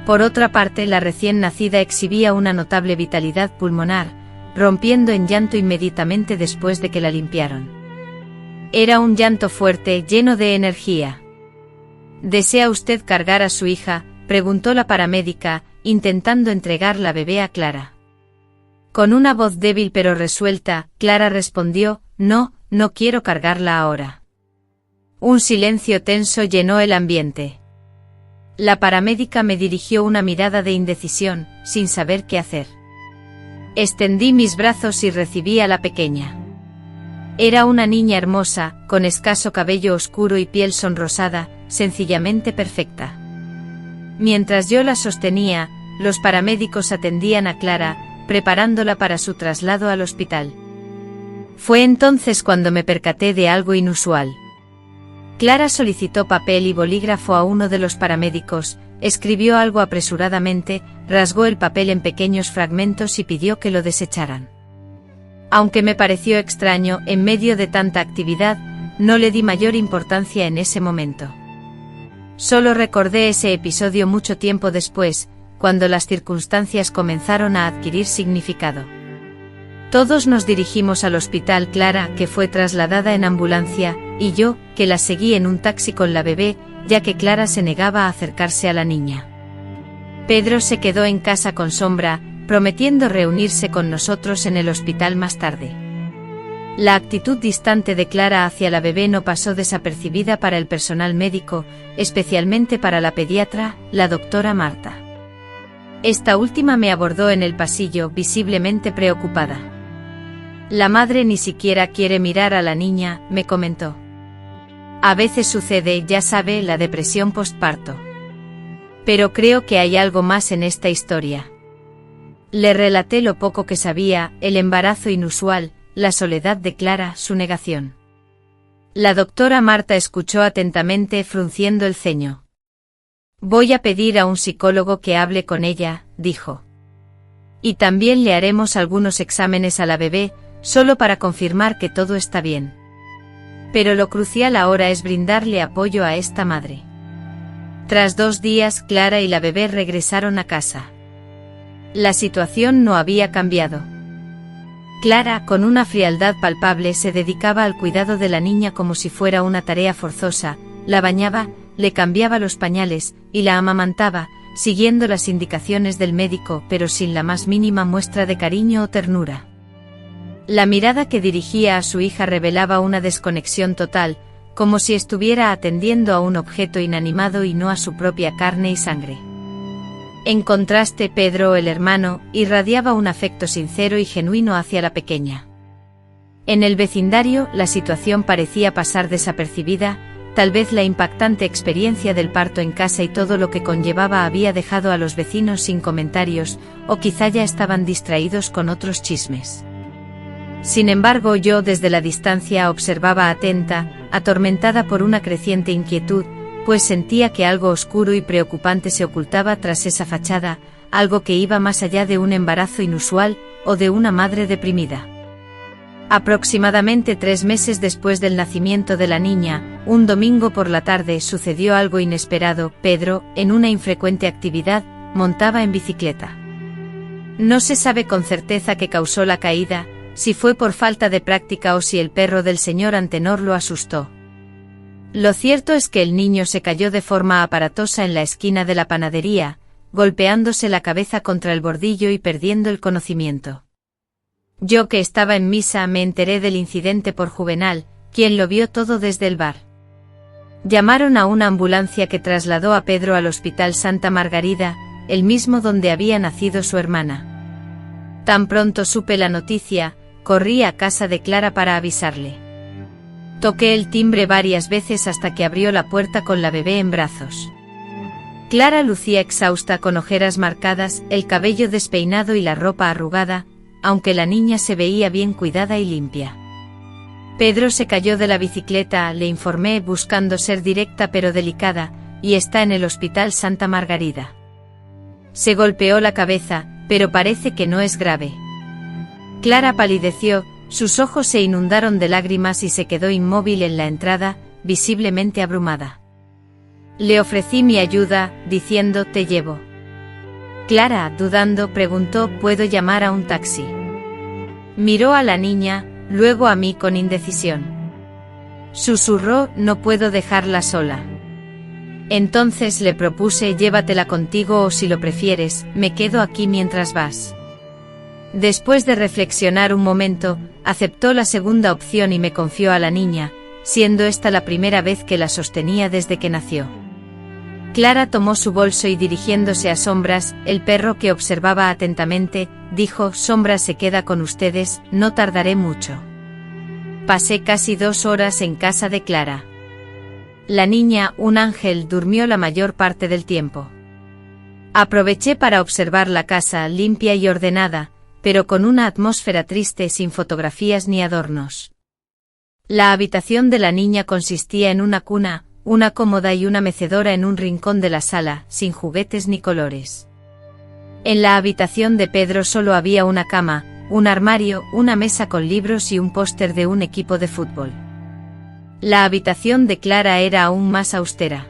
Por otra parte, la recién nacida exhibía una notable vitalidad pulmonar, rompiendo en llanto inmediatamente después de que la limpiaron. Era un llanto fuerte, lleno de energía. ¿Desea usted cargar a su hija?, preguntó la paramédica, intentando entregar la bebé a Clara. Con una voz débil pero resuelta, Clara respondió, no, no quiero cargarla ahora. Un silencio tenso llenó el ambiente. La paramédica me dirigió una mirada de indecisión, sin saber qué hacer. Extendí mis brazos y recibí a la pequeña. Era una niña hermosa, con escaso cabello oscuro y piel sonrosada, sencillamente perfecta. Mientras yo la sostenía, los paramédicos atendían a Clara, preparándola para su traslado al hospital. Fue entonces cuando me percaté de algo inusual. Clara solicitó papel y bolígrafo a uno de los paramédicos, escribió algo apresuradamente, rasgó el papel en pequeños fragmentos y pidió que lo desecharan. Aunque me pareció extraño, en medio de tanta actividad, no le di mayor importancia en ese momento. Solo recordé ese episodio mucho tiempo después, cuando las circunstancias comenzaron a adquirir significado. Todos nos dirigimos al hospital. Clara, que fue trasladada en ambulancia, y yo, que la seguí en un taxi con la bebé, ya que Clara se negaba a acercarse a la niña. Pedro se quedó en casa con Sombra, prometiendo reunirse con nosotros en el hospital más tarde. La actitud distante de Clara hacia la bebé no pasó desapercibida para el personal médico, especialmente para la pediatra, la doctora Marta. Esta última me abordó en el pasillo, visiblemente preocupada. La madre ni siquiera quiere mirar a la niña, me comentó. A veces sucede, ya sabe, la depresión postparto. Pero creo que hay algo más en esta historia. Le relaté lo poco que sabía, el embarazo inusual, la soledad de Clara, su negación. La doctora Marta escuchó atentamente, frunciendo el ceño. Voy a pedir a un psicólogo que hable con ella, dijo. Y también le haremos algunos exámenes a la bebé, solo para confirmar que todo está bien. Pero lo crucial ahora es brindarle apoyo a esta madre. Tras 2 días, Clara y la bebé regresaron a casa. La situación no había cambiado. Clara, con una frialdad palpable, se dedicaba al cuidado de la niña como si fuera una tarea forzosa, la bañaba, le cambiaba los pañales, y la amamantaba, siguiendo las indicaciones del médico, pero sin la más mínima muestra de cariño o ternura. La mirada que dirigía a su hija revelaba una desconexión total, como si estuviera atendiendo a un objeto inanimado y no a su propia carne y sangre. En contraste, Pedro, el hermano, irradiaba un afecto sincero y genuino hacia la pequeña. En el vecindario, la situación parecía pasar desapercibida, tal vez la impactante experiencia del parto en casa y todo lo que conllevaba había dejado a los vecinos sin comentarios, o quizá ya estaban distraídos con otros chismes. Sin embargo, yo desde la distancia observaba atenta, atormentada por una creciente inquietud, pues sentía que algo oscuro y preocupante se ocultaba tras esa fachada, algo que iba más allá de un embarazo inusual, o de una madre deprimida. Aproximadamente 3 meses después del nacimiento de la niña, un domingo por la tarde sucedió algo inesperado. Pedro, en una infrecuente actividad, montaba en bicicleta. No se sabe con certeza qué causó la caída, si fue por falta de práctica o si el perro del señor Antenor lo asustó. Lo cierto es que el niño se cayó de forma aparatosa en la esquina de la panadería, golpeándose la cabeza contra el bordillo y perdiendo el conocimiento. Yo, que estaba en misa, me enteré del incidente por Juvenal, quien lo vio todo desde el bar. Llamaron a una ambulancia que trasladó a Pedro al Hospital Santa Margarida, el mismo donde había nacido su hermana. Tan pronto supe la noticia, corrí a casa de Clara para avisarle. Toqué el timbre varias veces hasta que abrió la puerta con la bebé en brazos. Clara lucía exhausta, con ojeras marcadas, el cabello despeinado y la ropa arrugada, aunque la niña se veía bien cuidada y limpia. Pedro se cayó de la bicicleta, le informé, buscando ser directa pero delicada, y está en el Hospital Santa Margarida. se golpeó la cabeza, pero parece que no es grave. Clara palideció, sus ojos se inundaron de lágrimas y se quedó inmóvil en la entrada, visiblemente abrumada. Le ofrecí mi ayuda, diciendo: te llevo. Clara, dudando, preguntó: ¿puedo llamar a un taxi? Miró a la niña, luego a mí con indecisión. Susurró: no puedo dejarla sola. Entonces le propuse: llévatela contigo o, si lo prefieres, me quedo aquí mientras vas. Después de reflexionar un momento, aceptó la segunda opción y me confió a la niña, siendo esta la primera vez que la sostenía desde que nació. Clara tomó su bolso y, dirigiéndose a Sombras, el perro que observaba atentamente, dijo: Sombras se queda con ustedes, no tardaré mucho. Pasé casi 2 horas en casa de Clara. La niña, un ángel, durmió la mayor parte del tiempo. Aproveché para observar la casa limpia y ordenada, pero con una atmósfera triste, sin fotografías ni adornos. La habitación de la niña consistía en una cuna, una cómoda y una mecedora en un rincón de la sala, sin juguetes ni colores. En la habitación de Pedro solo había una cama, un armario, una mesa con libros y un póster de un equipo de fútbol. La habitación de Clara era aún más austera.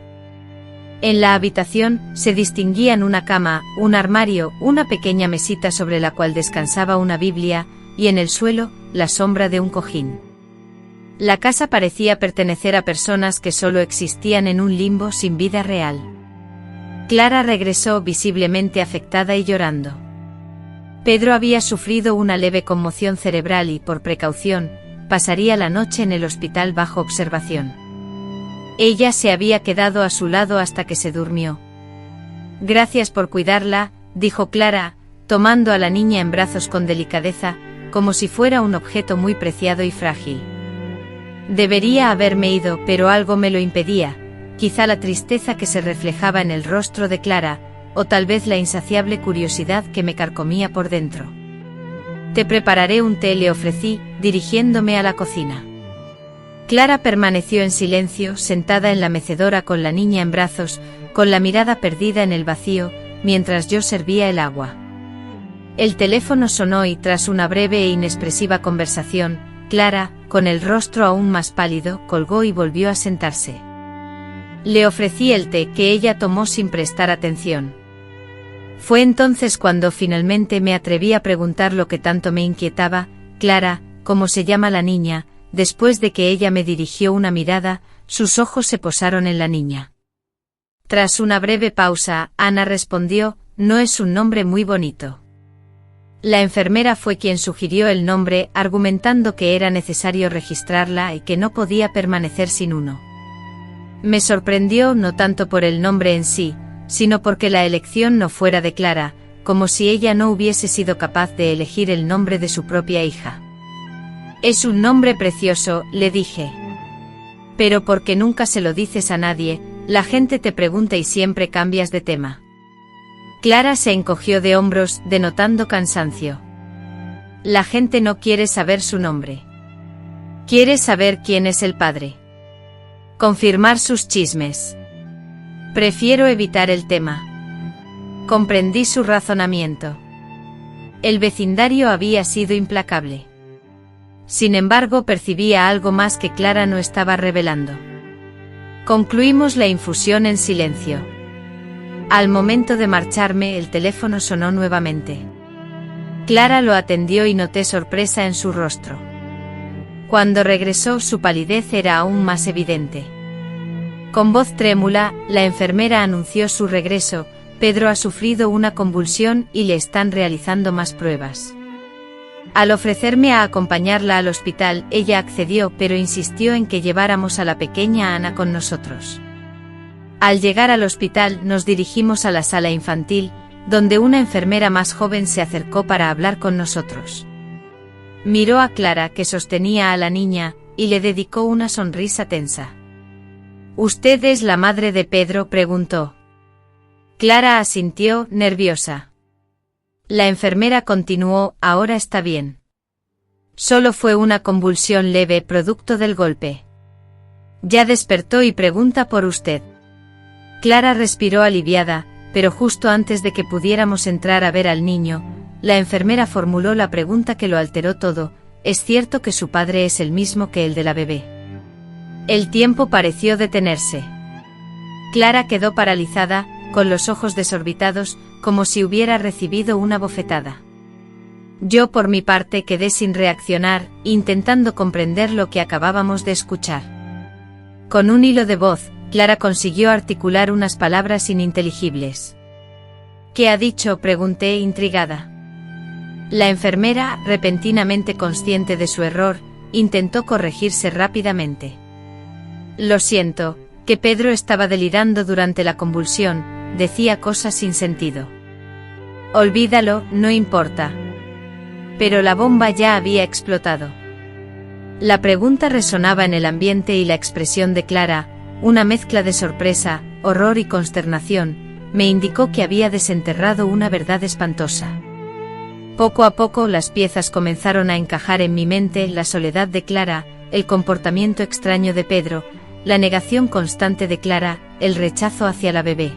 En la habitación se distinguían una cama, un armario, una pequeña mesita sobre la cual descansaba una Biblia, y en el suelo, la sombra de un cojín. La casa parecía pertenecer a personas que solo existían en un limbo sin vida real. Clara regresó visiblemente afectada y llorando. Pedro había sufrido una leve conmoción cerebral y, por precaución, pasaría la noche en el hospital bajo observación. Ella se había quedado a su lado hasta que se durmió. Gracias por cuidarla, dijo Clara, tomando a la niña en brazos con delicadeza, como si fuera un objeto muy preciado y frágil. Debería haberme ido, pero algo me lo impedía, quizá la tristeza que se reflejaba en el rostro de Clara, o tal vez la insaciable curiosidad que me carcomía por dentro. Te prepararé un té, le ofrecí, dirigiéndome a la cocina. Clara permaneció en silencio, sentada en la mecedora con la niña en brazos, con la mirada perdida en el vacío, mientras yo servía el agua. El teléfono sonó y, tras una breve e inexpresiva conversación, Clara, con el rostro aún más pálido, colgó y volvió a sentarse. Le ofrecí el té, que ella tomó sin prestar atención. Fue entonces cuando finalmente me atreví a preguntar lo que tanto me inquietaba: Clara, ¿cómo se llama la niña? Después de que ella me dirigió una mirada, sus ojos se posaron en la niña. Tras una breve pausa, Ana respondió: no es un nombre muy bonito. La enfermera fue quien sugirió el nombre, argumentando que era necesario registrarla y que no podía permanecer sin uno. Me sorprendió no tanto por el nombre en sí, sino porque la elección no fuera de Clara, como si ella no hubiese sido capaz de elegir el nombre de su propia hija. Es un nombre precioso, le dije. Pero ¿por qué nunca se lo dices a nadie? La gente te pregunta y siempre cambias de tema. Clara se encogió de hombros, denotando cansancio. La gente no quiere saber su nombre. Quiere saber quién es el padre. Confirmar sus chismes. Prefiero evitar el tema. Comprendí su razonamiento. El vecindario había sido implacable. Sin embargo, percibía algo más que Clara no estaba revelando. Concluimos la infusión en silencio. Al momento de marcharme, el teléfono sonó nuevamente. Clara lo atendió y noté sorpresa en su rostro. Cuando regresó, su palidez era aún más evidente. Con voz trémula, la enfermera anunció su regreso: Pedro ha sufrido una convulsión y le están realizando más pruebas. Al ofrecerme a acompañarla al hospital, ella accedió, pero insistió en que lleváramos a la pequeña Ana con nosotros. Al llegar al hospital, nos dirigimos a la sala infantil, donde una enfermera más joven se acercó para hablar con nosotros. Miró a Clara, que sostenía a la niña, y le dedicó una sonrisa tensa. ¿Usted es la madre de Pedro?, preguntó. Clara asintió, nerviosa. La enfermera continuó: ahora está bien. Solo fue una convulsión leve producto del golpe. Ya despertó y pregunta por usted. Clara respiró aliviada, pero justo antes de que pudiéramos entrar a ver al niño, la enfermera formuló la pregunta que lo alteró todo: ¿es cierto que su padre es el mismo que el de la bebé? El tiempo pareció detenerse. Clara quedó paralizada, con los ojos desorbitados, como si hubiera recibido una bofetada. Yo por mi parte quedé sin reaccionar, intentando comprender lo que acabábamos de escuchar. Con un hilo de voz, Clara consiguió articular unas palabras ininteligibles. ¿Qué ha dicho?, pregunté intrigada. La enfermera, repentinamente consciente de su error, intentó corregirse rápidamente. Lo siento, que Pedro estaba delirando durante la convulsión, decía cosas sin sentido. Olvídalo, no importa. Pero la bomba ya había explotado. La pregunta resonaba en el ambiente y la expresión de Clara, una mezcla de sorpresa, horror y consternación, me indicó que había desenterrado una verdad espantosa. Poco a poco las piezas comenzaron a encajar en mi mente: la soledad de Clara, el comportamiento extraño de Pedro, la negación constante de Clara, el rechazo hacia la bebé.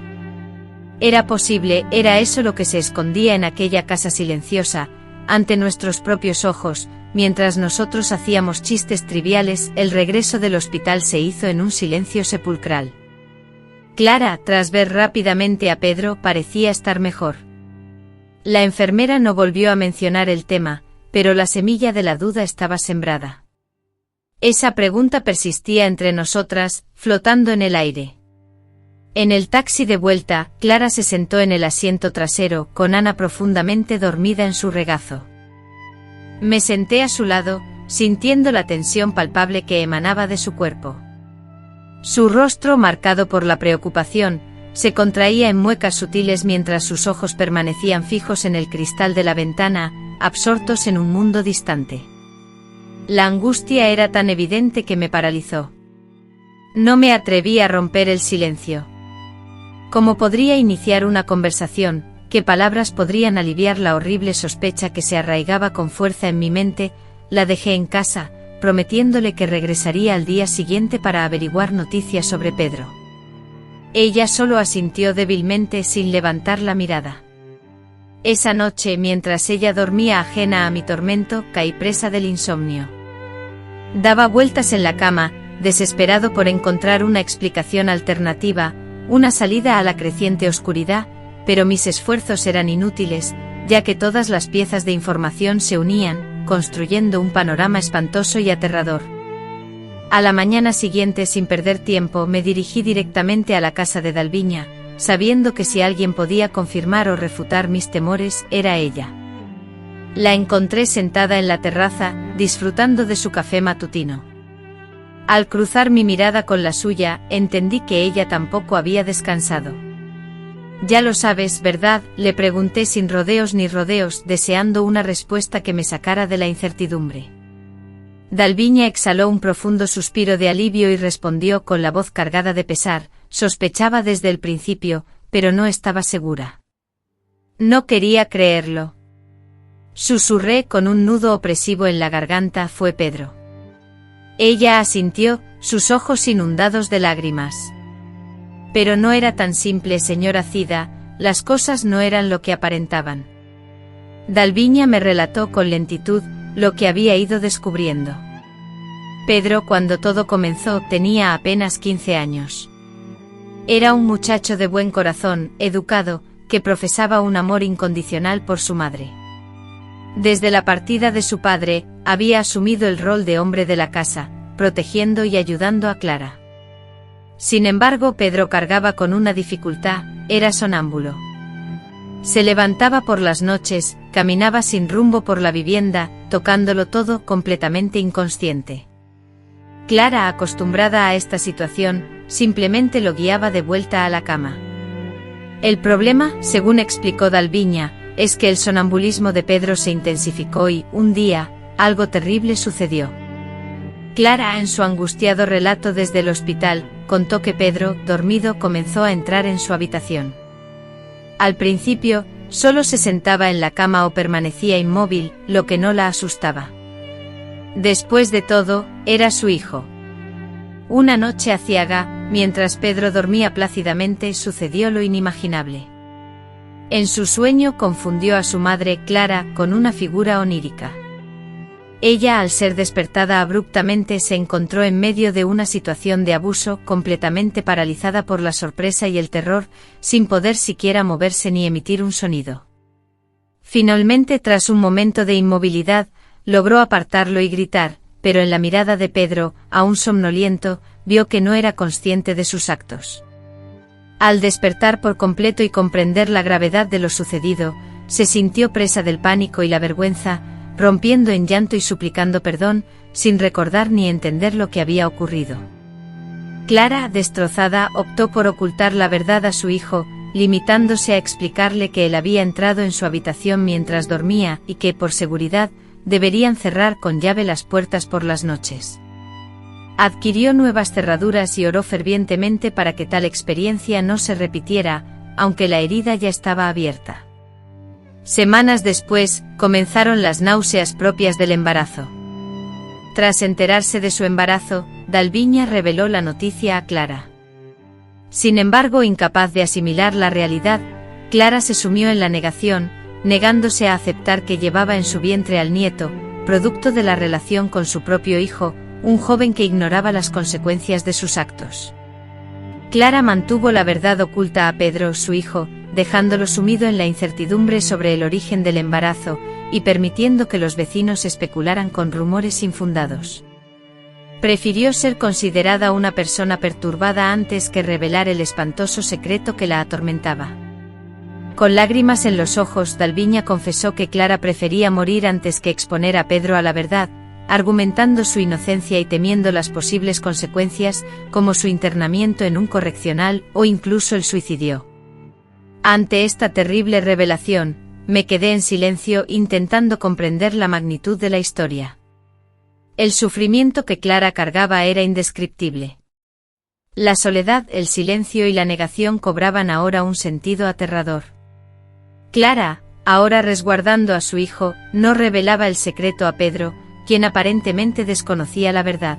Era posible, era eso lo que se escondía en aquella casa silenciosa, ante nuestros propios ojos, mientras nosotros hacíamos chistes triviales. El regreso del hospital se hizo en un silencio sepulcral. Clara, tras ver rápidamente a Pedro, parecía estar mejor. La enfermera no volvió a mencionar el tema, pero la semilla de la duda estaba sembrada. Esa pregunta persistía entre nosotras, flotando en el aire. En el taxi de vuelta, Clara se sentó en el asiento trasero, con Ana profundamente dormida en su regazo. Me senté a su lado, sintiendo la tensión palpable que emanaba de su cuerpo. Su rostro, marcado por la preocupación, se contraía en muecas sutiles mientras sus ojos permanecían fijos en el cristal de la ventana, absortos en un mundo distante. La angustia era tan evidente que me paralizó. No me atreví a romper el silencio. ¿Cómo podría iniciar una conversación? ¿Qué palabras podrían aliviar la horrible sospecha que se arraigaba con fuerza en mi mente? La dejé en casa, prometiéndole que regresaría al día siguiente para averiguar noticias sobre Pedro. Ella solo asintió débilmente, sin levantar la mirada. Esa noche, mientras ella dormía ajena a mi tormento, caí presa del insomnio. Daba vueltas en la cama, desesperado por encontrar una explicación alternativa, una salida a la creciente oscuridad, pero mis esfuerzos eran inútiles, ya que todas las piezas de información se unían, construyendo un panorama espantoso y aterrador. A la mañana siguiente, sin perder tiempo, me dirigí directamente a la casa de Dalviña, sabiendo que si alguien podía confirmar o refutar mis temores, era ella. La encontré sentada en la terraza, disfrutando de su café matutino. Al cruzar mi mirada con la suya, entendí que ella tampoco había descansado. «Ya lo sabes, ¿verdad?», le pregunté sin rodeos ni rodeos, deseando una respuesta que me sacara de la incertidumbre. Dalviña exhaló un profundo suspiro de alivio y respondió con la voz cargada de pesar: «Sospechaba desde el principio, pero no estaba segura». No quería creerlo. Susurré con un nudo opresivo en la garganta: «Fue Pedro». Ella asintió, sus ojos inundados de lágrimas. «Pero no era tan simple, señora Cida, las cosas no eran lo que aparentaban». Dalviña me relató con lentitud lo que había ido descubriendo. Pedro, cuando todo comenzó, tenía apenas 15 años. Era un muchacho de buen corazón, educado, que profesaba un amor incondicional por su madre. Desde la partida de su padre, había asumido el rol de hombre de la casa, protegiendo y ayudando a Clara. Sin embargo, Pedro cargaba con una dificultad: era sonámbulo. Se levantaba por las noches, caminaba sin rumbo por la vivienda, tocándolo todo, completamente inconsciente. Clara, acostumbrada a esta situación, simplemente lo guiaba de vuelta a la cama. El problema, según explicó Dalviña, es que el sonambulismo de Pedro se intensificó y, un día, algo terrible sucedió. Clara, en su angustiado relato desde el hospital, contó que Pedro, dormido, comenzó a entrar en su habitación. Al principio, solo se sentaba en la cama o permanecía inmóvil, lo que no la asustaba. Después de todo, era su hijo. Una noche aciaga, mientras Pedro dormía plácidamente, sucedió lo inimaginable. En su sueño confundió a su madre, Clara, con una figura onírica. Ella, al ser despertada abruptamente, se encontró en medio de una situación de abuso, completamente paralizada por la sorpresa y el terror, sin poder siquiera moverse ni emitir un sonido. Finalmente, tras un momento de inmovilidad, logró apartarlo y gritar, pero en la mirada de Pedro, aún somnoliento, vio que no era consciente de sus actos. Al despertar por completo y comprender la gravedad de lo sucedido, se sintió presa del pánico y la vergüenza, rompiendo en llanto y suplicando perdón, sin recordar ni entender lo que había ocurrido. Clara, destrozada, optó por ocultar la verdad a su hijo, limitándose a explicarle que él había entrado en su habitación mientras dormía y que, por seguridad, deberían cerrar con llave las puertas por las noches. Adquirió nuevas cerraduras y oró fervientemente para que tal experiencia no se repitiera, aunque la herida ya estaba abierta. Semanas después, comenzaron las náuseas propias del embarazo. Tras enterarse de su embarazo, Dalviña reveló la noticia a Clara. Sin embargo, incapaz de asimilar la realidad, Clara se sumió en la negación, negándose a aceptar que llevaba en su vientre al nieto, producto de la relación con su propio hijo, un joven que ignoraba las consecuencias de sus actos. Clara mantuvo la verdad oculta a Pedro, su hijo, dejándolo sumido en la incertidumbre sobre el origen del embarazo, y permitiendo que los vecinos especularan con rumores infundados. Prefirió ser considerada una persona perturbada antes que revelar el espantoso secreto que la atormentaba. Con lágrimas en los ojos, Dalviña confesó que Clara prefería morir antes que exponer a Pedro a la verdad, argumentando su inocencia y temiendo las posibles consecuencias, como su internamiento en un correccional o incluso el suicidio. Ante esta terrible revelación, me quedé en silencio intentando comprender la magnitud de la historia. El sufrimiento que Clara cargaba era indescriptible. La soledad, el silencio y la negación cobraban ahora un sentido aterrador. Clara, ahora resguardando a su hijo, no revelaba el secreto a Pedro, quien aparentemente desconocía la verdad.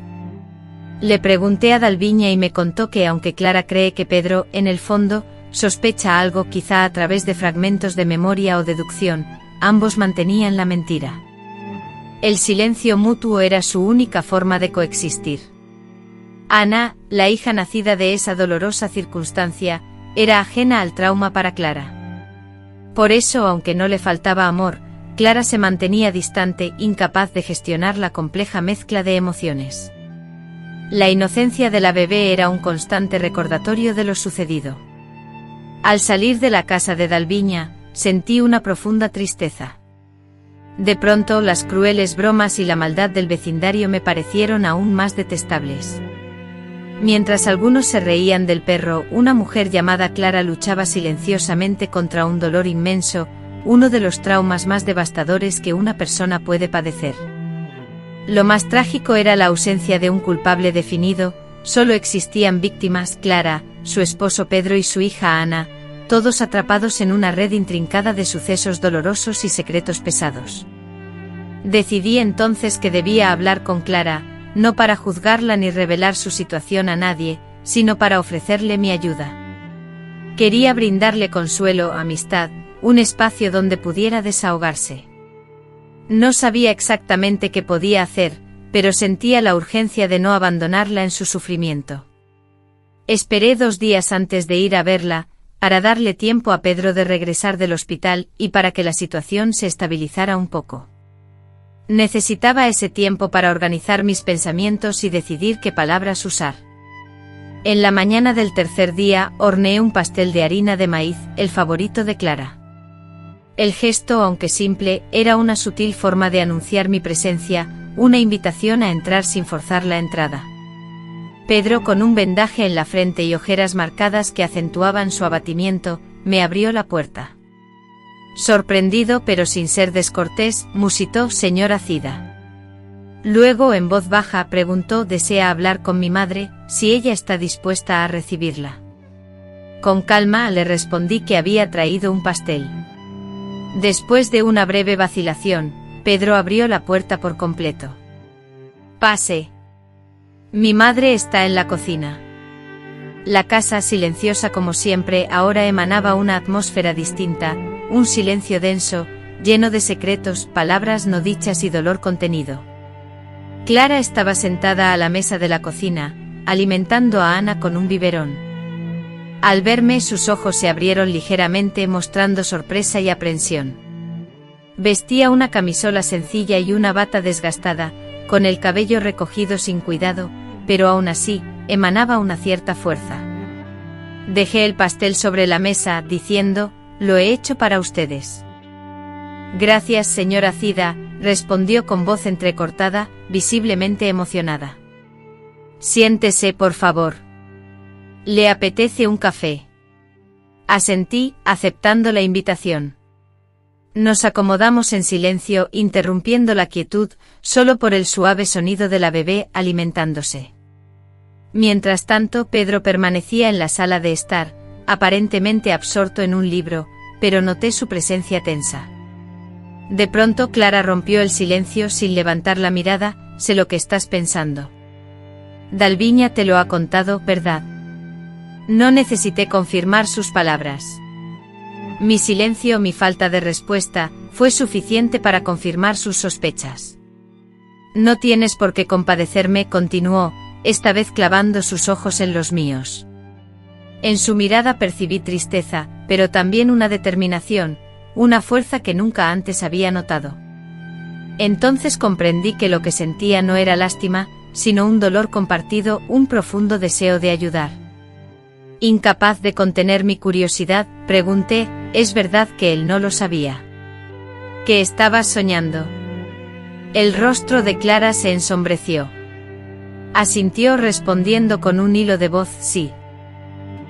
Le pregunté a Dalviña y me contó que aunque Clara cree que Pedro, en el fondo, sospecha algo, quizá a través de fragmentos de memoria o deducción, ambos mantenían la mentira. El silencio mutuo era su única forma de coexistir. Ana, la hija nacida de esa dolorosa circunstancia, era ajena al trauma para Clara. Por eso, aunque no le faltaba amor, Clara se mantenía distante, incapaz de gestionar la compleja mezcla de emociones. La inocencia de la bebé era un constante recordatorio de lo sucedido. Al salir de la casa de Dalviña, sentí una profunda tristeza. De pronto, las crueles bromas y la maldad del vecindario me parecieron aún más detestables. Mientras algunos se reían del perro, una mujer llamada Clara luchaba silenciosamente contra un dolor inmenso, uno de los traumas más devastadores que una persona puede padecer. Lo más trágico era la ausencia de un culpable definido, solo existían víctimas: Clara, su esposo Pedro y su hija Ana, todos atrapados en una red intrincada de sucesos dolorosos y secretos pesados. Decidí entonces que debía hablar con Clara, no para juzgarla ni revelar su situación a nadie, sino para ofrecerle mi ayuda. Quería brindarle consuelo, amistad, un espacio donde pudiera desahogarse. No sabía exactamente qué podía hacer, pero sentía la urgencia de no abandonarla en su sufrimiento. Esperé 2 días antes de ir a verla, para darle tiempo a Pedro de regresar del hospital y para que la situación se estabilizara un poco. Necesitaba ese tiempo para organizar mis pensamientos y decidir qué palabras usar. En la mañana del tercer día, horneé un pastel de harina de maíz, el favorito de Clara. El gesto, aunque simple, era una sutil forma de anunciar mi presencia, una invitación a entrar sin forzar la entrada. Pedro, con un vendaje en la frente y ojeras marcadas que acentuaban su abatimiento, me abrió la puerta. Sorprendido pero sin ser descortés, musitó: «Señora Cida». Luego, en voz baja, preguntó: «¿Desea hablar con mi madre, si ella está dispuesta a recibirla?». Con calma le respondí que había traído un pastel. Después de una breve vacilación, Pedro abrió la puerta por completo. «Pase. Mi madre está en la cocina». La casa, silenciosa como siempre, ahora emanaba una atmósfera distinta, un silencio denso, lleno de secretos, palabras no dichas y dolor contenido. Clara estaba sentada a la mesa de la cocina, alimentando a Ana con un biberón. Al verme, sus ojos se abrieron ligeramente, mostrando sorpresa y aprensión. Vestía una camisola sencilla y una bata desgastada, con el cabello recogido sin cuidado, pero aún así, emanaba una cierta fuerza. Dejé el pastel sobre la mesa, diciendo, «Lo he hecho para ustedes». «Gracias, señora Cida», respondió con voz entrecortada, visiblemente emocionada. «Siéntese, por favor. ¿Le apetece un café?». Asentí, aceptando la invitación. Nos acomodamos en silencio, interrumpiendo la quietud, solo por el suave sonido de la bebé alimentándose. Mientras tanto, Pedro permanecía en la sala de estar, aparentemente absorto en un libro, pero noté su presencia tensa. De pronto Clara rompió el silencio sin levantar la mirada. «Sé lo que estás pensando. Dalviña te lo ha contado, ¿verdad?». No necesité confirmar sus palabras. Mi silencio, mi falta de respuesta, fue suficiente para confirmar sus sospechas. «No tienes por qué compadecerme», continuó, esta vez clavando sus ojos en los míos. En su mirada percibí tristeza, pero también una determinación, una fuerza que nunca antes había notado. Entonces comprendí que lo que sentía no era lástima, sino un dolor compartido, un profundo deseo de ayudar. Incapaz de contener mi curiosidad, pregunté, ¿es verdad que él no lo sabía? ¿Que estabas soñando? El rostro de Clara se ensombreció. Asintió respondiendo con un hilo de voz, «Sí.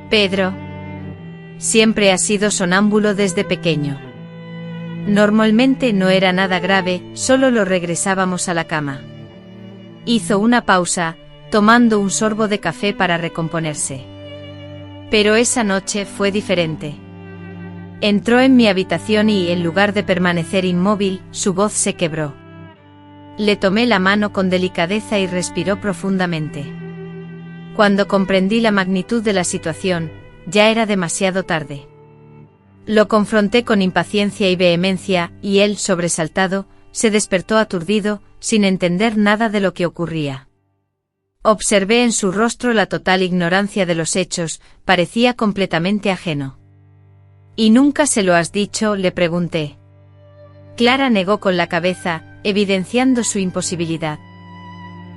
Pedro siempre ha sido sonámbulo desde pequeño. Normalmente no era nada grave, solo lo regresábamos a la cama». Hizo una pausa, tomando un sorbo de café para recomponerse. Pero esa noche fue diferente. Entró en mi habitación y, en lugar de permanecer inmóvil, su voz se quebró. Le tomé la mano con delicadeza y respiró profundamente. Cuando comprendí la magnitud de la situación, ya era demasiado tarde. Lo confronté con impaciencia y vehemencia, y él, sobresaltado, se despertó aturdido, sin entender nada de lo que ocurría. Observé en su rostro la total ignorancia de los hechos, parecía completamente ajeno. «¿Y nunca se lo has dicho?», le pregunté. Clara negó con la cabeza, evidenciando su imposibilidad.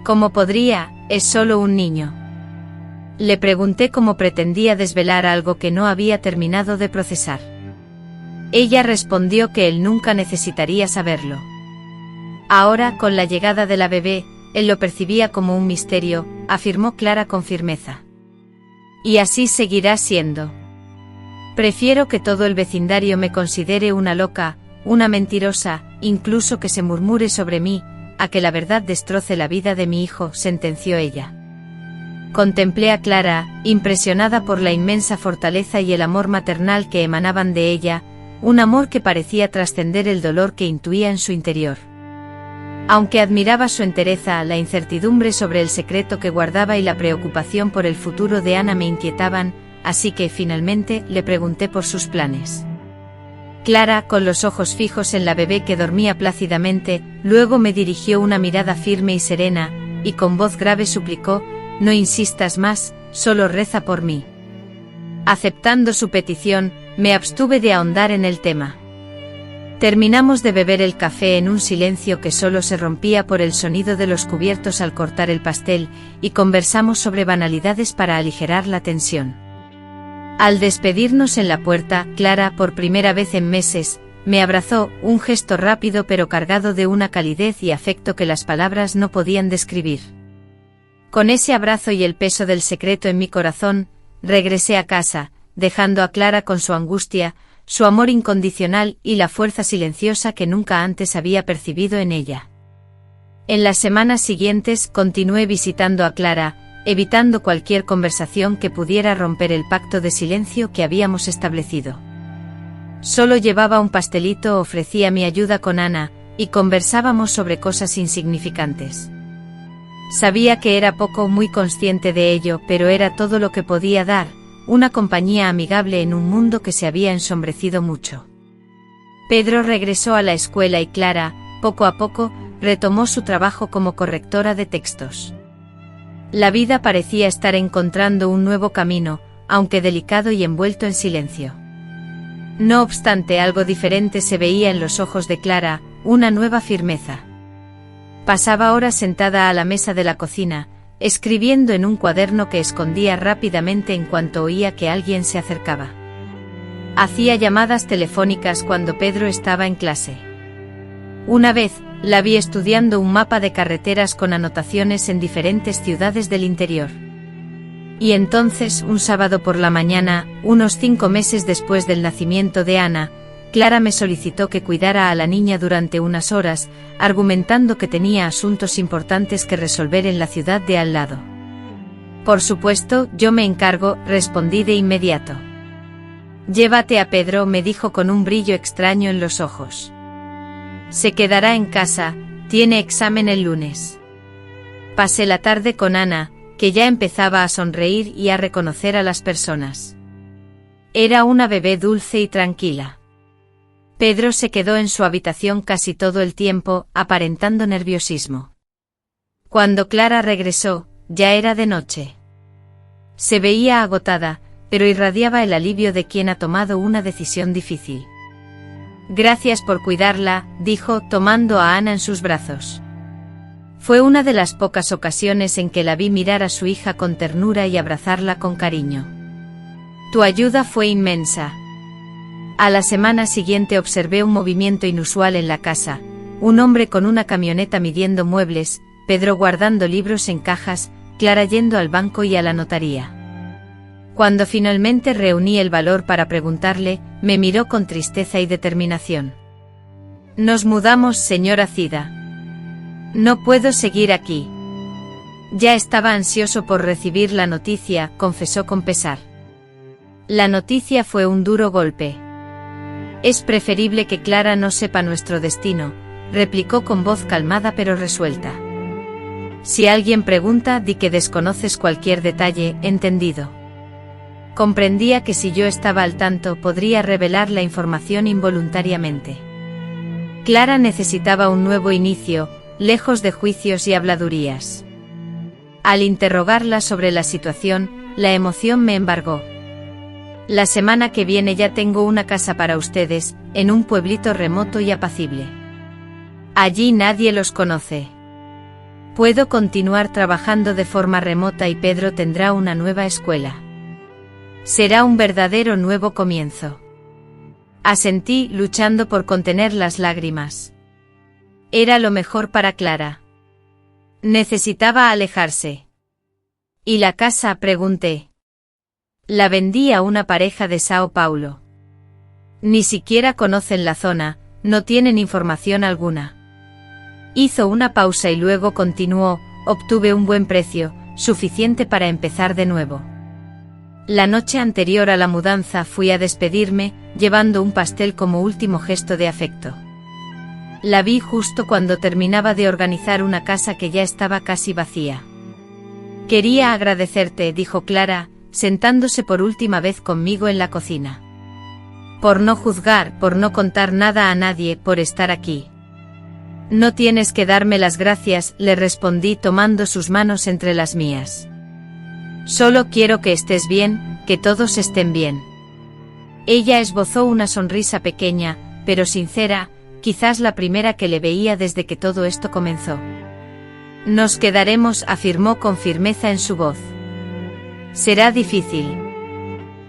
«¿Cómo podría? Es solo un niño». Le pregunté cómo pretendía desvelar algo que no había terminado de procesar. Ella respondió que él nunca necesitaría saberlo. Ahora, con la llegada de la bebé, él lo percibía como un misterio, afirmó Clara con firmeza. «Y así seguirá siendo. Prefiero que todo el vecindario me considere una loca, una mentirosa, incluso que se murmure sobre mí, a que la verdad destroce la vida de mi hijo», sentenció ella. Contemplé a Clara, impresionada por la inmensa fortaleza y el amor maternal que emanaban de ella, un amor que parecía trascender el dolor que intuía en su interior. Aunque admiraba su entereza, la incertidumbre sobre el secreto que guardaba y la preocupación por el futuro de Ana me inquietaban, así que finalmente le pregunté por sus planes. Clara, con los ojos fijos en la bebé que dormía plácidamente, luego me dirigió una mirada firme y serena, y con voz grave suplicó, «No insistas más, solo reza por mí». Aceptando su petición, me abstuve de ahondar en el tema. Terminamos de beber el café en un silencio que solo se rompía por el sonido de los cubiertos al cortar el pastel, y conversamos sobre banalidades para aligerar la tensión. Al despedirnos en la puerta, Clara, por primera vez en meses, me abrazó, un gesto rápido pero cargado de una calidez y afecto que las palabras no podían describir. Con ese abrazo y el peso del secreto en mi corazón, regresé a casa, dejando a Clara con su angustia, su amor incondicional y la fuerza silenciosa que nunca antes había percibido en ella. En las semanas siguientes continué visitando a Clara, evitando cualquier conversación que pudiera romper el pacto de silencio que habíamos establecido. Solo llevaba un pastelito, ofrecía mi ayuda con Ana, y conversábamos sobre cosas insignificantes. Sabía que era poco, muy consciente de ello, pero era todo lo que podía dar, una compañía amigable en un mundo que se había ensombrecido mucho. Pedro regresó a la escuela y Clara, poco a poco, retomó su trabajo como correctora de textos. La vida parecía estar encontrando un nuevo camino, aunque delicado y envuelto en silencio. No obstante, algo diferente se veía en los ojos de Clara, una nueva firmeza. Pasaba horas sentada a la mesa de la cocina, escribiendo en un cuaderno que escondía rápidamente en cuanto oía que alguien se acercaba. Hacía llamadas telefónicas cuando Pedro estaba en clase. Una vez, la vi estudiando un mapa de carreteras con anotaciones en diferentes ciudades del interior. Y entonces, un sábado por la mañana, unos 5 meses después del nacimiento de Ana, Clara me solicitó que cuidara a la niña durante unas horas, argumentando que tenía asuntos importantes que resolver en la ciudad de al lado. Por supuesto, yo me encargo, respondí de inmediato. Llévate a Pedro, me dijo con un brillo extraño en los ojos. Se quedará en casa, tiene examen el lunes. Pasé la tarde con Ana, que ya empezaba a sonreír y a reconocer a las personas. Era una bebé dulce y tranquila. Pedro se quedó en su habitación casi todo el tiempo, aparentando nerviosismo. Cuando Clara regresó, ya era de noche. Se veía agotada, pero irradiaba el alivio de quien ha tomado una decisión difícil. Gracias por cuidarla, dijo, tomando a Ana en sus brazos. Fue una de las pocas ocasiones en que la vi mirar a su hija con ternura y abrazarla con cariño. Tu ayuda fue inmensa. A la semana siguiente observé un movimiento inusual en la casa, un hombre con una camioneta midiendo muebles, Pedro guardando libros en cajas, Clara yendo al banco y a la notaría. Cuando finalmente reuní el valor para preguntarle, me miró con tristeza y determinación. Nos mudamos, señora Cida. No puedo seguir aquí. Ya estaba ansioso por recibir la noticia, confesó con pesar. La noticia fue un duro golpe. Es preferible que Clara no sepa nuestro destino, replicó con voz calmada pero resuelta. Si alguien pregunta, di que desconoces cualquier detalle, entendido. Comprendía que si yo estaba al tanto podría revelar la información involuntariamente. Clara necesitaba un nuevo inicio, lejos de juicios y habladurías. Al interrogarla sobre la situación, la emoción me embargó. La semana que viene ya tengo una casa para ustedes, en un pueblito remoto y apacible. Allí nadie los conoce. Puedo continuar trabajando de forma remota y Pedro tendrá una nueva escuela. Será un verdadero nuevo comienzo. Asentí, luchando por contener las lágrimas. Era lo mejor para Clara. Necesitaba alejarse. ¿Y la casa?, pregunté. La vendí a una pareja de Sao Paulo. Ni siquiera conocen la zona, no tienen información alguna. Hizo una pausa y luego continuó, obtuve un buen precio, suficiente para empezar de nuevo. La noche anterior a la mudanza fui a despedirme, llevando un pastel como último gesto de afecto. La vi justo cuando terminaba de organizar una casa que ya estaba casi vacía. Quería agradecerte, dijo Clara, sentándose por última vez conmigo en la cocina. Por no juzgar, por no contar nada a nadie, por estar aquí. No tienes que darme las gracias, le respondí tomando sus manos entre las mías. Solo quiero que estés bien, que todos estén bien. Ella esbozó una sonrisa pequeña, pero sincera, quizás la primera que le veía desde que todo esto comenzó. Nos quedaremos, afirmó con firmeza en su voz. Será difícil.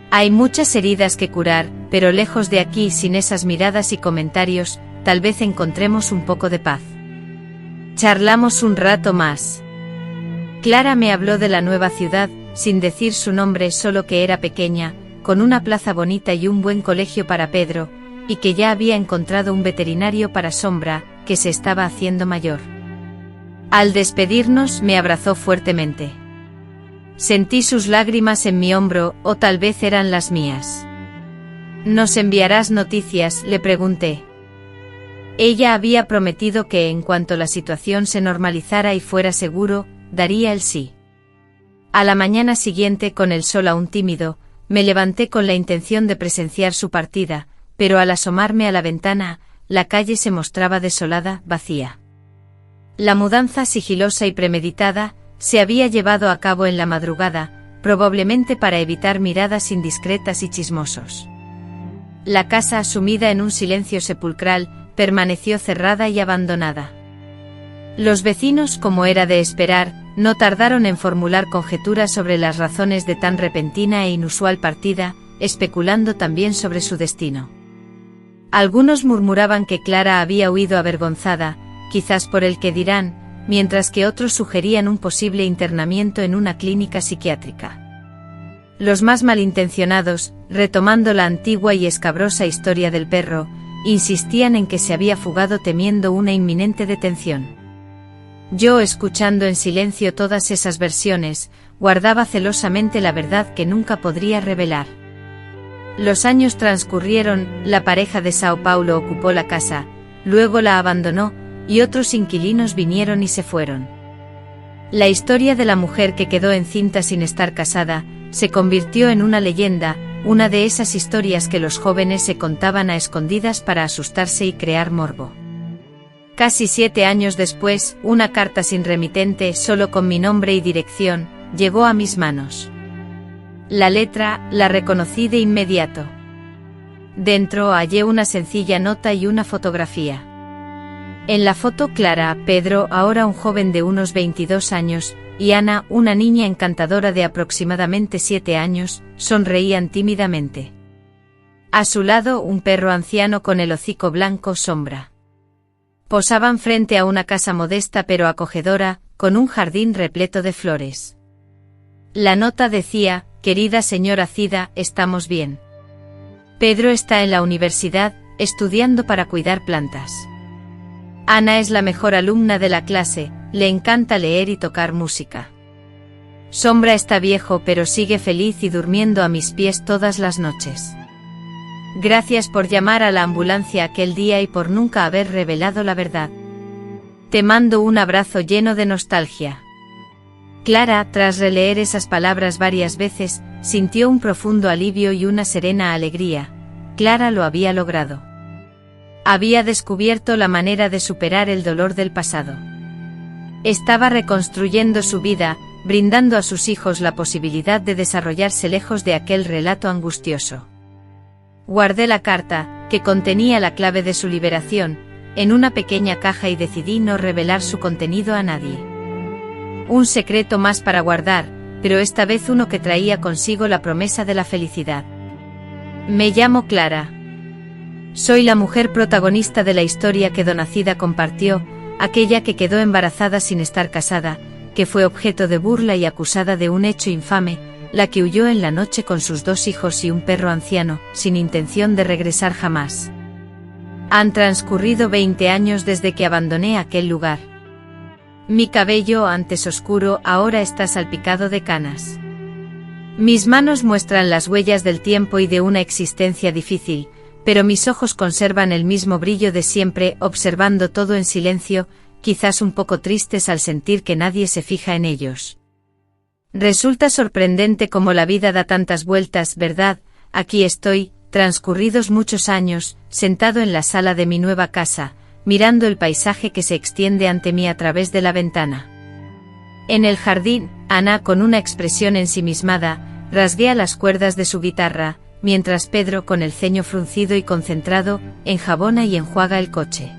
Hay muchas heridas que curar, pero lejos de aquí, sin esas miradas y comentarios, tal vez encontremos un poco de paz. Charlamos un rato más. Clara me habló de la nueva ciudad, sin decir su nombre, solo que era pequeña, con una plaza bonita y un buen colegio para Pedro, y que ya había encontrado un veterinario para Sombra, que se estaba haciendo mayor. Al despedirnos me abrazó fuertemente. Sentí sus lágrimas en mi hombro, o tal vez eran las mías. ¿Nos enviarás noticias?, le pregunté. Ella había prometido que en cuanto la situación se normalizara y fuera seguro, daría el sí. A la mañana siguiente, con el sol aún tímido, me levanté con la intención de presenciar su partida, pero al asomarme a la ventana, la calle se mostraba desolada, vacía. La mudanza sigilosa y premeditada se había llevado a cabo en la madrugada, probablemente para evitar miradas indiscretas y chismosos. La casa, sumida en un silencio sepulcral, permaneció cerrada y abandonada. Los vecinos, como era de esperar, no tardaron en formular conjeturas sobre las razones de tan repentina e inusual partida, especulando también sobre su destino. Algunos murmuraban que Clara había huido avergonzada, quizás por el que dirán, mientras que otros sugerían un posible internamiento en una clínica psiquiátrica. Los más malintencionados, retomando la antigua y escabrosa historia del perro, insistían en que se había fugado temiendo una inminente detención. Yo, escuchando en silencio todas esas versiones, guardaba celosamente la verdad que nunca podría revelar. Los años transcurrieron, la pareja de Sao Paulo ocupó la casa, luego la abandonó, y otros inquilinos vinieron y se fueron. La historia de la mujer que quedó encinta sin estar casada, se convirtió en una leyenda, una de esas historias que los jóvenes se contaban a escondidas para asustarse y crear morbo. Casi 7 años después, una carta sin remitente, solo con mi nombre y dirección, llegó a mis manos. La letra, la reconocí de inmediato. Dentro hallé una sencilla nota y una fotografía. En la foto, Clara, Pedro, ahora un joven de unos 22 años, y Ana, una niña encantadora de aproximadamente 7 años, sonreían tímidamente. A su lado, un perro anciano con el hocico blanco, Sombra. Posaban frente a una casa modesta pero acogedora, con un jardín repleto de flores. La nota decía: querida señora Cida, estamos bien. Pedro está en la universidad, estudiando para cuidar plantas. Ana es la mejor alumna de la clase, le encanta leer y tocar música. Sombra está viejo pero sigue feliz y durmiendo a mis pies todas las noches. Gracias por llamar a la ambulancia aquel día y por nunca haber revelado la verdad. Te mando un abrazo lleno de nostalgia. Clara, tras releer esas palabras varias veces, sintió un profundo alivio y una serena alegría. Clara lo había logrado. Había descubierto la manera de superar el dolor del pasado. Estaba reconstruyendo su vida, brindando a sus hijos la posibilidad de desarrollarse lejos de aquel relato angustioso. Guardé la carta, que contenía la clave de su liberación, en una pequeña caja y decidí no revelar su contenido a nadie. Un secreto más para guardar, pero esta vez uno que traía consigo la promesa de la felicidad. Me llamo Clara. Soy la mujer protagonista de la historia que Donacida compartió, aquella que quedó embarazada sin estar casada, que fue objeto de burla y acusada de un hecho infame, la que huyó en la noche con sus 2 hijos y un perro anciano, sin intención de regresar jamás. Han transcurrido 20 años desde que abandoné aquel lugar. Mi cabello, antes oscuro, ahora está salpicado de canas. Mis manos muestran las huellas del tiempo y de una existencia difícil, pero mis ojos conservan el mismo brillo de siempre, observando todo en silencio, quizás un poco tristes al sentir que nadie se fija en ellos. Resulta sorprendente cómo la vida da tantas vueltas, ¿verdad? Aquí estoy, transcurridos muchos años, sentado en la sala de mi nueva casa, mirando el paisaje que se extiende ante mí a través de la ventana. En el jardín, Ana, con una expresión ensimismada, rasguea las cuerdas de su guitarra, mientras Pedro, con el ceño fruncido y concentrado, enjabona y enjuaga el coche.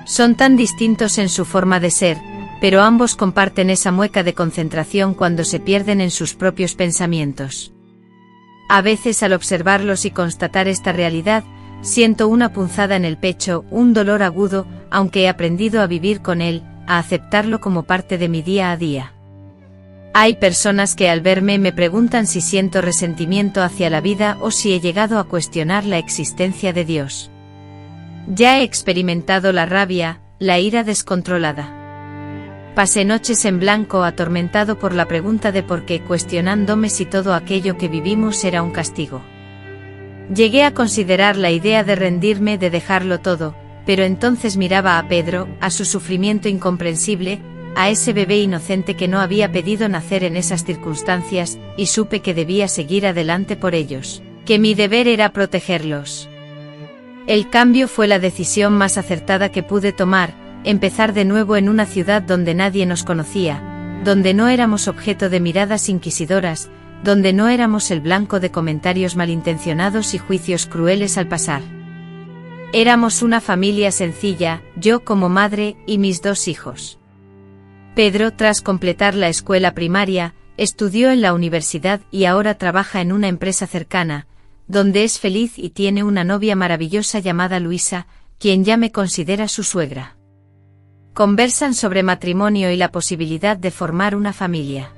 Son tan distintos en su forma de ser, pero ambos comparten esa mueca de concentración cuando se pierden en sus propios pensamientos. A veces, al observarlos y constatar esta realidad, siento una punzada en el pecho, un dolor agudo, aunque he aprendido a vivir con él, a aceptarlo como parte de mi día a día. Hay personas que al verme me preguntan si siento resentimiento hacia la vida o si he llegado a cuestionar la existencia de Dios. Ya he experimentado la rabia, la ira descontrolada. Pasé noches en blanco atormentado por la pregunta de por qué, cuestionándome si todo aquello que vivimos era un castigo. Llegué a considerar la idea de rendirme, de dejarlo todo, pero entonces miraba a Pedro, a su sufrimiento incomprensible, a ese bebé inocente que no había pedido nacer en esas circunstancias, y supe que debía seguir adelante por ellos, que mi deber era protegerlos. El cambio fue la decisión más acertada que pude tomar, empezar de nuevo en una ciudad donde nadie nos conocía, donde no éramos objeto de miradas inquisidoras, donde no éramos el blanco de comentarios malintencionados y juicios crueles al pasar. Éramos una familia sencilla, yo como madre y mis 2 hijos. Pedro, tras completar la escuela primaria, estudió en la universidad y ahora trabaja en una empresa cercana, donde es feliz y tiene una novia maravillosa llamada Luisa, quien ya me considera su suegra. Conversan sobre matrimonio y la posibilidad de formar una familia.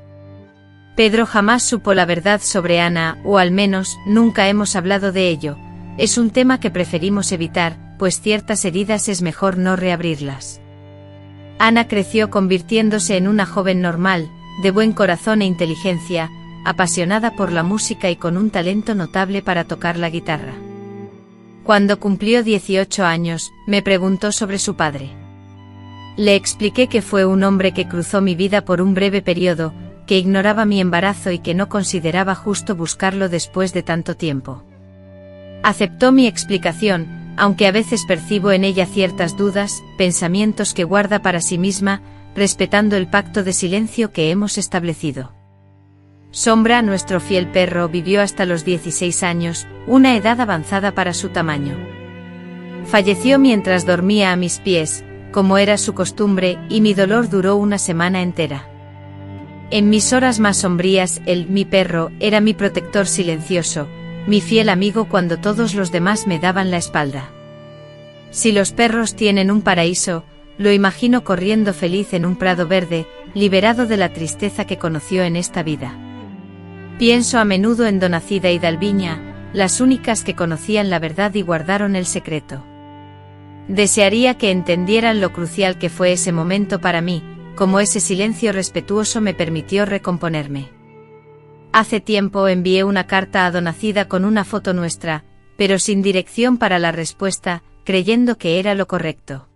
Pedro jamás supo la verdad sobre Ana, o al menos, nunca hemos hablado de ello. Es un tema que preferimos evitar, pues ciertas heridas es mejor no reabrirlas. Ana creció convirtiéndose en una joven normal, de buen corazón e inteligencia, apasionada por la música y con un talento notable para tocar la guitarra. Cuando cumplió 18 años, me preguntó sobre su padre. Le expliqué que fue un hombre que cruzó mi vida por un breve periodo, que ignoraba mi embarazo y que no consideraba justo buscarlo después de tanto tiempo. Aceptó mi explicación, aunque a veces percibo en ella ciertas dudas, pensamientos que guarda para sí misma, respetando el pacto de silencio que hemos establecido. Sombra, nuestro fiel perro, vivió hasta los 16 años, una edad avanzada para su tamaño. Falleció mientras dormía a mis pies, como era su costumbre, y mi dolor duró una semana entera. En mis horas más sombrías, mi perro, era mi protector silencioso, mi fiel amigo cuando todos los demás me daban la espalda. Si los perros tienen un paraíso, lo imagino corriendo feliz en un prado verde, liberado de la tristeza que conoció en esta vida. Pienso a menudo en Donacida y Dalviña, las únicas que conocían la verdad y guardaron el secreto. Desearía que entendieran lo crucial que fue ese momento para mí, como ese silencio respetuoso me permitió recomponerme. Hace tiempo envié una carta a Donacida con una foto nuestra, pero sin dirección para la respuesta, creyendo que era lo correcto.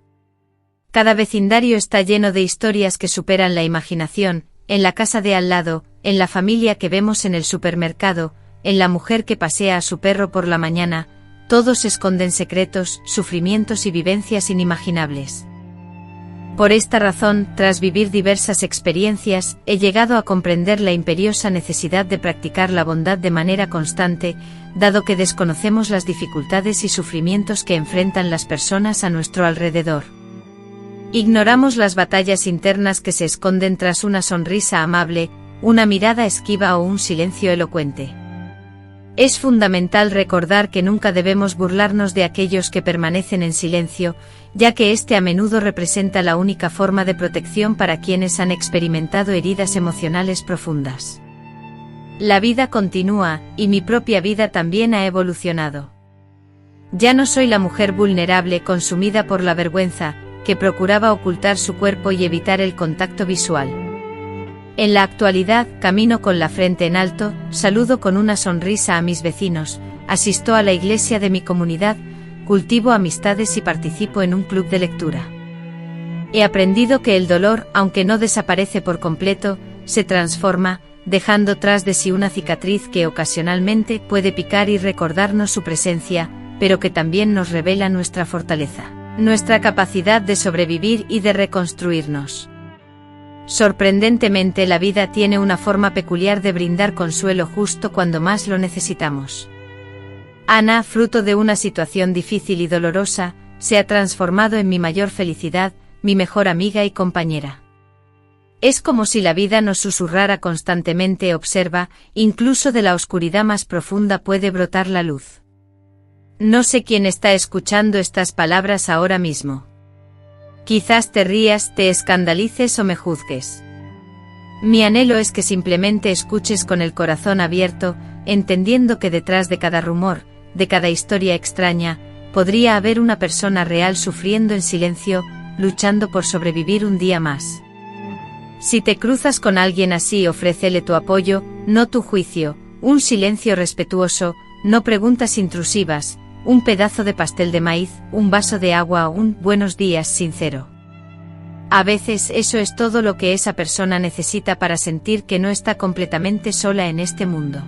Cada vecindario está lleno de historias que superan la imaginación, en la casa de al lado, en la familia que vemos en el supermercado, en la mujer que pasea a su perro por la mañana, todos esconden secretos, sufrimientos y vivencias inimaginables. Por esta razón, tras vivir diversas experiencias, he llegado a comprender la imperiosa necesidad de practicar la bondad de manera constante, dado que desconocemos las dificultades y sufrimientos que enfrentan las personas a nuestro alrededor. Ignoramos las batallas internas que se esconden tras una sonrisa amable, una mirada esquiva o un silencio elocuente. Es fundamental recordar que nunca debemos burlarnos de aquellos que permanecen en silencio, ya que este a menudo representa la única forma de protección para quienes han experimentado heridas emocionales profundas. La vida continúa, y mi propia vida también ha evolucionado. Ya no soy la mujer vulnerable consumida por la vergüenza, que procuraba ocultar su cuerpo y evitar el contacto visual. En la actualidad, camino con la frente en alto, saludo con una sonrisa a mis vecinos, asisto a la iglesia de mi comunidad, cultivo amistades y participo en un club de lectura. He aprendido que el dolor, aunque no desaparece por completo, se transforma, dejando tras de sí una cicatriz que ocasionalmente puede picar y recordarnos su presencia, pero que también nos revela nuestra fortaleza, nuestra capacidad de sobrevivir y de reconstruirnos. Sorprendentemente, la vida tiene una forma peculiar de brindar consuelo justo cuando más lo necesitamos. Ana, fruto de una situación difícil y dolorosa, se ha transformado en mi mayor felicidad, mi mejor amiga y compañera. Es como si la vida nos susurrara constantemente: observa, incluso de la oscuridad más profunda puede brotar la luz. No sé quién está escuchando estas palabras ahora mismo. Quizás te rías, te escandalices o me juzgues. Mi anhelo es que simplemente escuches con el corazón abierto, entendiendo que detrás de cada rumor, de cada historia extraña, podría haber una persona real sufriendo en silencio, luchando por sobrevivir un día más. Si te cruzas con alguien así, ofrécele tu apoyo, no tu juicio, un silencio respetuoso, no preguntas intrusivas, un pedazo de pastel de maíz, un vaso de agua o un buenos días sincero. A veces eso es todo lo que esa persona necesita para sentir que no está completamente sola en este mundo.